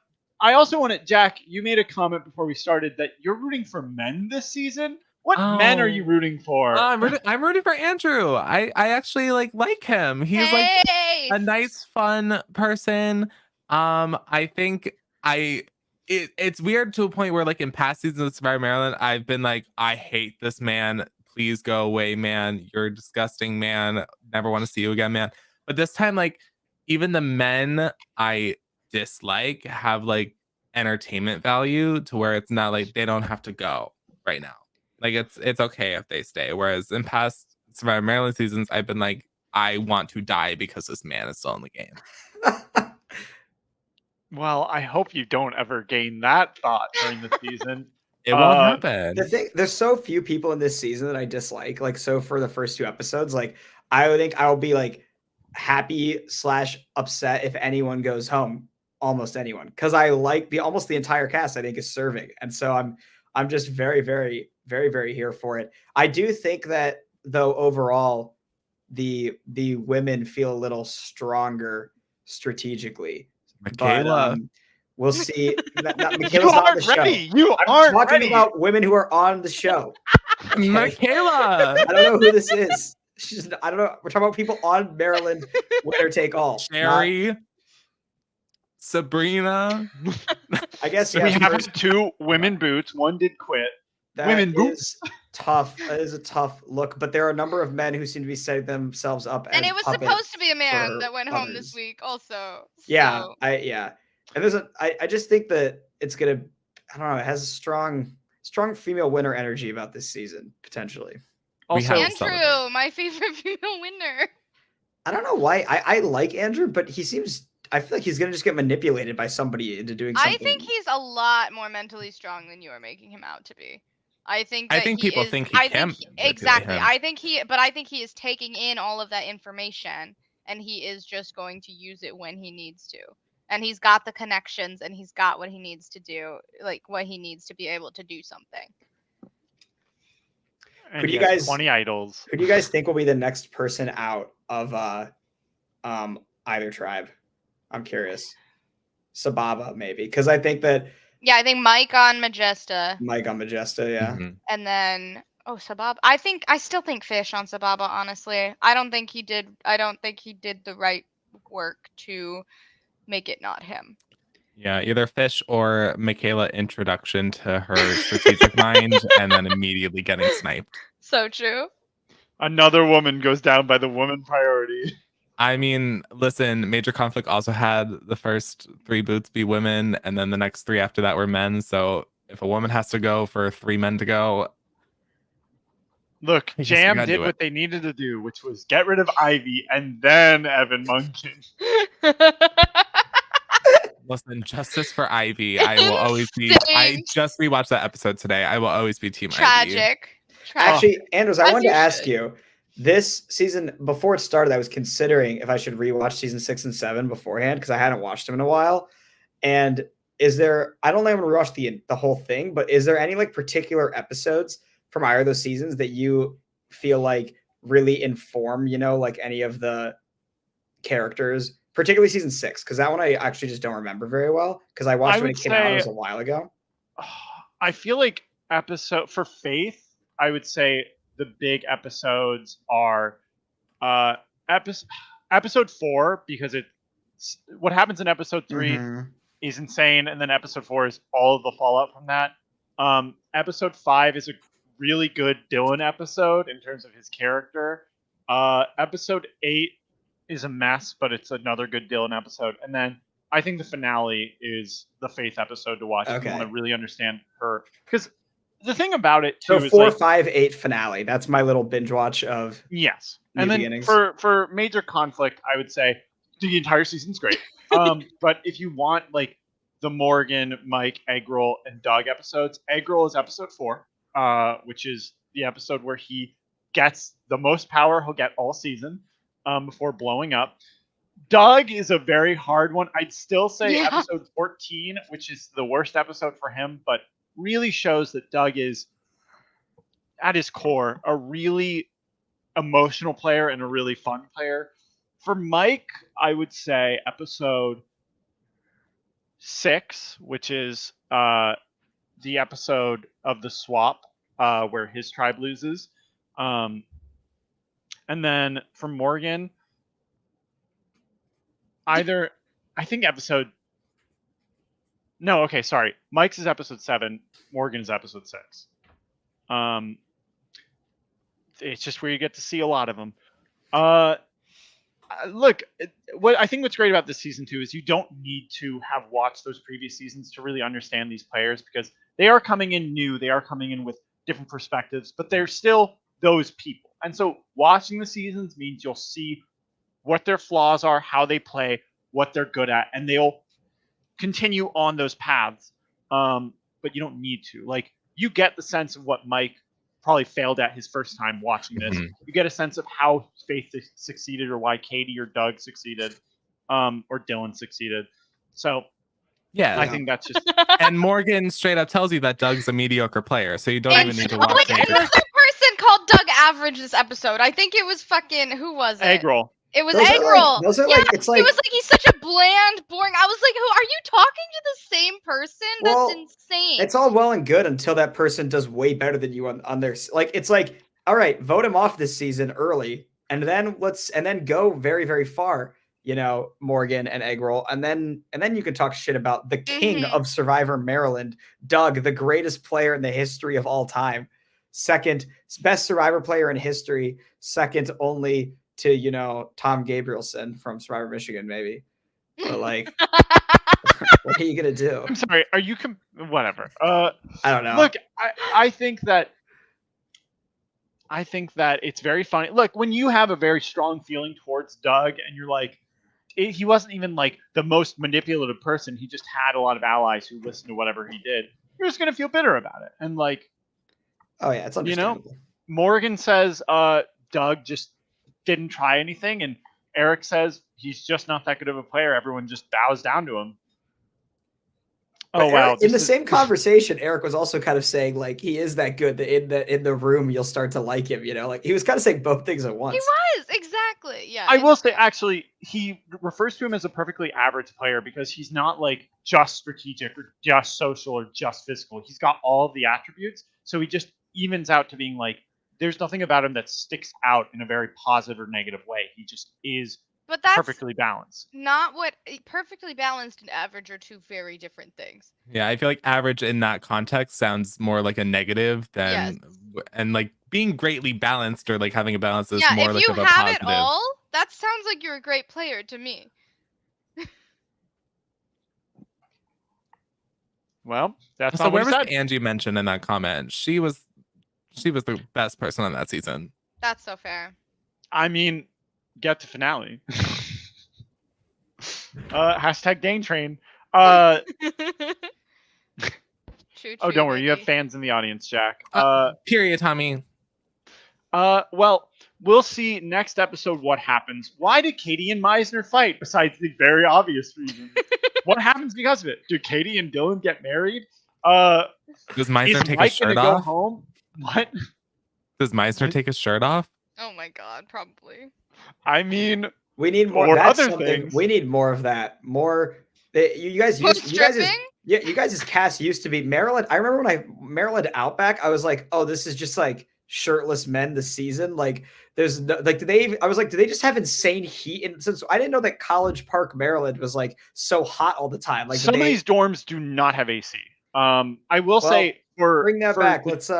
I also want to, Jack, you made a comment before we started that you're rooting for men this season. What men are you Oh. rooting for? I'm rooting for Andrew. I actually like him. He's like Hey! a nice, fun person. I think it's weird to a point where like in past seasons of Survivor Maryland, I've been like, I hate this man. Please go away, man. You're a disgusting, man. Never want to see you again, man. But this time, like, even the men I dislike have like entertainment value to where it's not like they don't have to go right now. Like it's okay if they stay. Whereas in past Survivor Maryland seasons, I've been like, I want to die because this man is still in the game. Well, I hope you don't ever gain that thought during the season. It won't happen. The thing, there's so few people in this season that I dislike. Like, so for the first 2 episodes, like, I would think I will be like, happy / upset if anyone goes home. Almost anyone, because I like almost the entire cast. I think is serving, and so I'm just very, very, very, very here for it. I do think that though overall the women feel a little stronger strategically. Michaela. But we'll see. Michaela's You not on the aren't show. ready. You I'm aren't talking ready. about women who are on the show. Okay? Michaela. I don't know who this is. I don't know. We're talking about people on Maryland, winner take all. Cherry. Sabrina. I guess We yeah. have 2 women boots. One did quit. That Women is boots. tough. That is a tough look, but there are a number of men who seem to be setting themselves up And as it was puppets supposed to be a man for that went home others. this week, also. Yeah, So. and I just think that it's gonna. I don't know. It has a strong female winner energy about this season potentially. Also, Andrew, my favorite female winner. I don't know why. I like Andrew, but he seems. I feel like he's gonna just get manipulated by somebody into doing something. I think he's a lot more mentally strong than you are making him out to be. I think people think he can manipulate exactly. him. I think he is taking in all of that information, and he is just going to use it when he needs to. And he's got the connections, and he's got what he needs to do, like what he needs to be able to do something. and Could he you has guys- 20 idols. Who do you guys think will be the next person out of either tribe? I'm curious. Sababa, maybe, because I think that Yeah, I think Mike on Majesta, Mike on Majesta, yeah. Mhm. and then Sababa. I still think Fish on Sababa. Honestly, I don't think he did the right work to make it not him. Yeah, either Fish or Michaela introduction to her strategic mind and then immediately getting sniped. So true. Another woman goes down by the woman priority. I mean, listen, Major Conflict also had the first 3 boots be women, and then the next 3 after that were men. So if a woman has to go for 3 men to go, Look, I guess we Jam gotta did do what it. they needed to do, which was get rid of Ivy and then Evan Munkin. listen, justice for Ivy. I will always be. I Insane. just rewatched that episode today. I will always be Team Ivy. Tragic. Actually, Andrews, I As wanted you to ask should. you, this season, before it started, I was considering if I should rewatch season 6 and 7 beforehand, because I hadn't watched them in a while. And is there, I don't know if I'm gonna rewatch the whole thing, but is there any like particular episodes from either of those seasons that you feel like really inform, like any of the characters, particularly season 6? Because that one I actually just don't remember very well, because I watched it when it came out. It was a while ago. I feel like for Faith, I would say the big episodes are episode 4, because it's what happens in episode 3 is insane, and then episode 4 is all of the fallout from that. Episode 5 is a really good Dylan episode in terms of his character. Episode 8 is a mess, but it's another good Dylan episode. And then I think the finale is the Faith episode to watch if you want to really understand her. Because the thing about it too is 4, 5, 8 finale. That's my little binge watch of yes. New And then Beginnings. for Major Conflict, I would say the entire season's great. But if you want like the Morgan, Mike, Eggroll, and Doug episodes, Eggroll is episode 4, which is the episode where he gets the most power he'll get all season before blowing up. Doug is a very hard one. I'd still say episode 14, which is the worst episode for him, but really shows that Doug is, at his core, a really emotional player and a really fun player. For Mike, I would say episode 6, which is the episode of the swap where his tribe loses. And then for Morgan, I think Mike's is episode 7, Morgan is episode 6. It's just where you get to see a lot of them. Look, what's great about this season too is you don't need to have watched those previous seasons to really understand these players, because they are coming in new, they are coming in with different perspectives, but they're still those people. And so watching the seasons means you'll see what their flaws are, how they play, what they're good at, and they'll continue on those paths. But you don't need to. Like, you get the sense of what Mike probably failed at his first time watching this. Mhm. You get a sense of how Faith succeeded, or why Katie or Doug succeeded, or Dylan succeeded. So Yeah. I think that's just And Morgan straight up tells you that Doug's a mediocre player, so you don't even need to Like, watch who it. was the person called Doug Average this episode? I think it was fucking, who was it? egg roll. It was Those are Egg like- Roll. those are Yeah, like- it's like- he was like, he's such a bland, boring. I was like, who are you talking to? The same person? Well, That's insane. It's all well and good until that person does way better than you on their like. It's like, all right, vote him off this season early, and then go very, very far. You know, Morgan and Egg Roll, and then you can talk shit about the king Mhm. of Survivor Maryland, Doug, the greatest player in the history of all time, second best Survivor player in history, second only to, you know, Tom Gabrielson from Survivor Michigan, maybe. But like, what are you gonna do? I'm sorry. Are you whatever? I don't know. Look, I think that it's very funny. Look, when you have a very strong feeling towards Doug, and you're like, he wasn't even like the most manipulative person. He just had a lot of allies who listened to whatever he did. You're just gonna feel bitter about it. And like, Oh yeah, it's you know, understandable. Morgan says Doug just didn't try anything, and Eric says he's just not that good of a player. Everyone just bows down to him. But Oh wow! Eric, in the same conversation, Eric was also kind of saying like he is that good that in the room you'll start to like him. You know, like he was kind of saying both things at once. He was, exactly. Yeah. I will say, actually, he refers to him as a perfectly average player because he's not like just strategic or just social or just physical. He's got all of the attributes, so he just evens out to being like, there's nothing about him that sticks out in a very positive or negative way. He just is But that's perfectly balanced. not what perfectly balanced and average are two very different things. Yeah, I feel like average in that context sounds more like a negative than, and like being greatly balanced or like having a balance is Yeah, more if like you of a have positive. it all, that sounds like you're a great player to me. Well, that's So not where what he was said. Angie mentioned in that comment? She was the best person on that season. That's so fair. I mean, get to finale. Hashtag Dane Train. Choo Oh, don't worry, you have baby. fans in the audience, Jack. Period, Tommy. Well, we'll see next episode what happens. Why did Katie and Meisner fight, besides the very obvious reason? What happens because of it? Do Katie and Dylan get married? Does Meisner Is take Mike his gonna shirt go off? home? What? Does Meisner take his shirt off? Oh my god, probably. I mean, We need more. Or That's other something. things. We need more of that. More. You guys More used. You guys. stripping? Yeah, you guys' cast used to be Maryland. I remember when Maryland Outback, I was like, oh, this is just like shirtless men this season. Like, there's no, like, I was like, do they just have insane heat? And since I didn't know that College Park, Maryland was like so hot all the time. Like, some of these dorms do not have AC. I will Well, say bring that back. the- Let's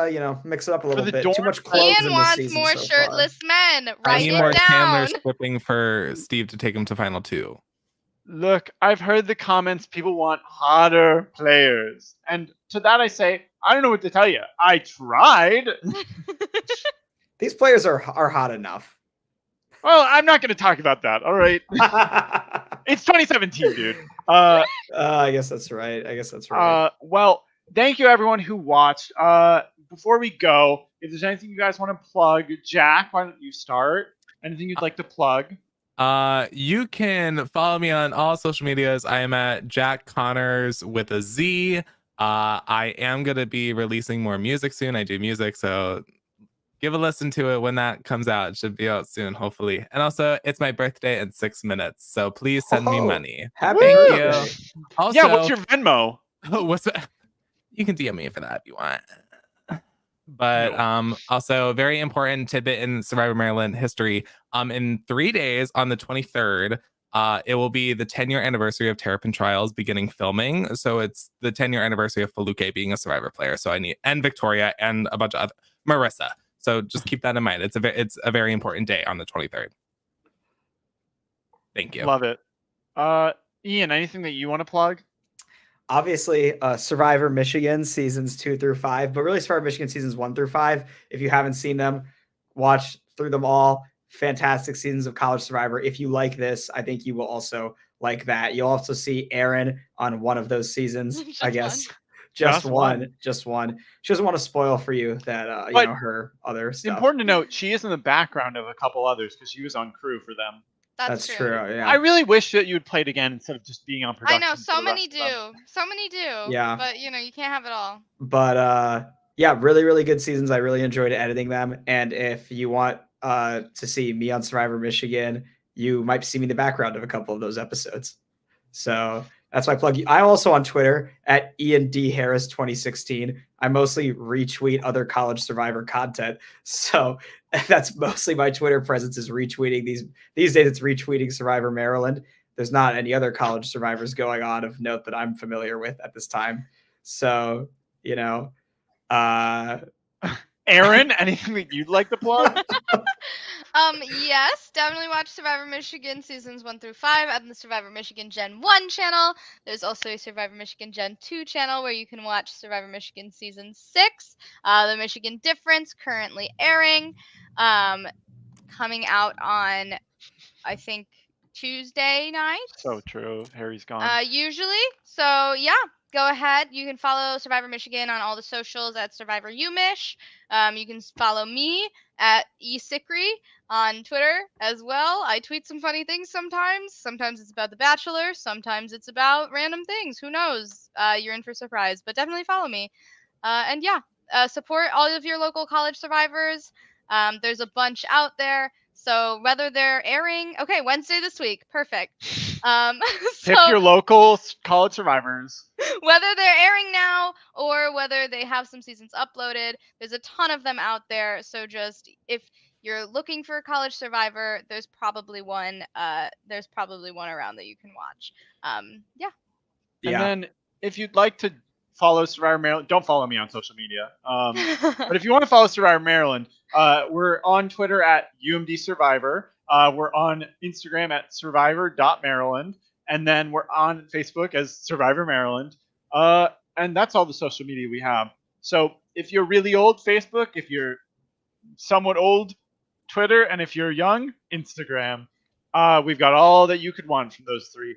mix it up a little the bit. dorm- Too much clothes in Ian this wants season more so far. shirtless men. I Write need it more down. Chandler stripping for Steve to take him to final 2. Look, I've heard the comments. People want hotter players, and to that I say, I don't know what to tell you. I tried. These players are hot enough. Well, I'm not going to talk about that. All right, it's 2017, dude. I guess that's right. Well, thank you everyone who watched. Before we go, if there's anything you guys want to plug, Jack, why don't you start? Anything you'd like to plug? You can follow me on all social medias. I am at Jack Connors with a Z. I am going to be releasing more music soon. I do music, so give a listen to it when that comes out. It should be out soon, hopefully. And also, it's my birthday in 6 minutes, so please send me money. Happy Thank birthday. you. Also, Yeah, what's your Venmo? what's that? You can DM me for that if you want. But also a very important tidbit in Survivor Maryland history. In 3 days, on the 23rd, it will be the 10-year anniversary of Terrapin Trials beginning filming. So it's the 10-year anniversary of Feluke being a Survivor player. So and Victoria and a bunch of other Marissa. So just keep that in mind. It's a very important day on the 23rd. Thank you. Love it. Ian, anything that you want to plug? Obviously, Survivor Michigan seasons 2 through 5, but really Survivor Michigan seasons 1 through 5. If you haven't seen them, watch through them all. Fantastic seasons of College Survivor. If you like this, I think you will also like that. You'll also see Erin on one of those seasons, I guess. Just one. She doesn't want to spoil for you that her other It's stuff. important to note she is in the background of a couple others because she was on crew for them. That's true. Yeah. I really wish that you would play it again instead of just being on production. I know, for so the many rest of them. do. So many do. Yeah. But, you can't have it all. But, yeah, really, really good seasons. I really enjoyed editing them. And if you want to see me on Survivor Michigan, you might see me in the background of a couple of those episodes. So that's my plug. I'm also on Twitter at Ian D. Harris 2016. I mostly retweet other college Survivor content. So that's mostly my Twitter presence is retweeting these days. It's retweeting Survivor Maryland. There's not any other college survivors going on of note that I'm familiar with at this time. So, Erin, anything that you'd like to plug? Yes, definitely watch Survivor Michigan seasons 1 through 5 on the Survivor Michigan Gen 1 channel. There's also a Survivor Michigan Gen 2 channel where you can watch Survivor Michigan season 6. The Michigan Difference currently airing, coming out on, I think, Tuesday nights. So true. Harry's gone. Usually. So yeah, go ahead. You can follow Survivor Michigan on all the socials at Survivor UMich. You can follow me at eSikri on Twitter as well. I tweet some funny things sometimes. Sometimes it's about The Bachelor. Sometimes it's about random things. Who knows? You're in for a surprise. But definitely follow me. And yeah, support all of your local college survivors. There's a bunch out there. So whether they're airing, okay, Wednesday this week, perfect. Pick your local college survivors. Whether they're airing now or whether they have some seasons uploaded, there's a ton of them out there. So just if you're looking for a college survivor, there's probably one. There's probably one around that you can watch. Yeah. And then if you'd like to follow Survivor Maryland, don't follow me on social media. But if you want to follow Survivor Maryland, we're on Twitter at UMD Survivor. We're on Instagram at survivor.maryland. And then we're on Facebook as Survivor Maryland. And that's all the social media we have. So if you're really old, Facebook. If you're somewhat old, Twitter. And if you're young, Instagram. We've got all that you could want from those three.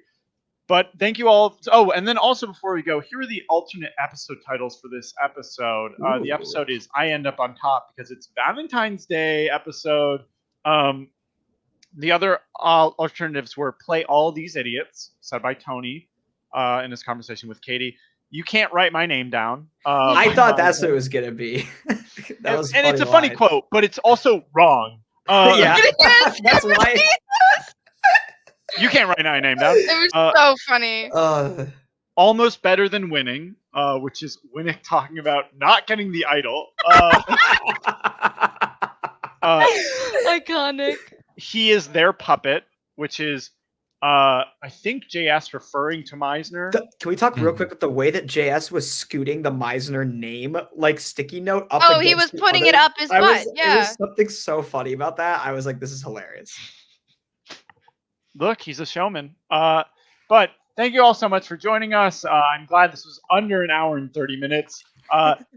But thank you all. Oh, and then also before we go, here are the alternate episode titles for this episode. The episode is I End Up on Top because it's Valentine's Day episode. The other alternatives were Play All These Idiots, said by Tony in his conversation with Katie. You Can't Write My Name Down. I thought that's what it was going to be. And it's a funny quote, but it's also wrong. Yeah, that's why. You Can't Write My Name Down. It was so funny. Almost Better Than Winning, which is Winnick talking about not getting the idol. Iconic. He Is Their Puppet, which is, I think, JS referring to Meisner. Can we talk real quick about the way that JS was scooting the Meisner name, like sticky note up? Oh, he was putting it up his butt. Yeah. It was something so funny about that. I was like, this is hilarious. Look, he's a showman. But thank you all so much for joining us. I'm glad this was under an hour and 30 minutes.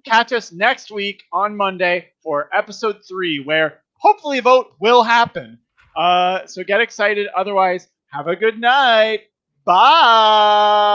Catch us next week on Monday for episode 3, where hopefully a vote will happen. So get excited. Otherwise, have a good night. Bye.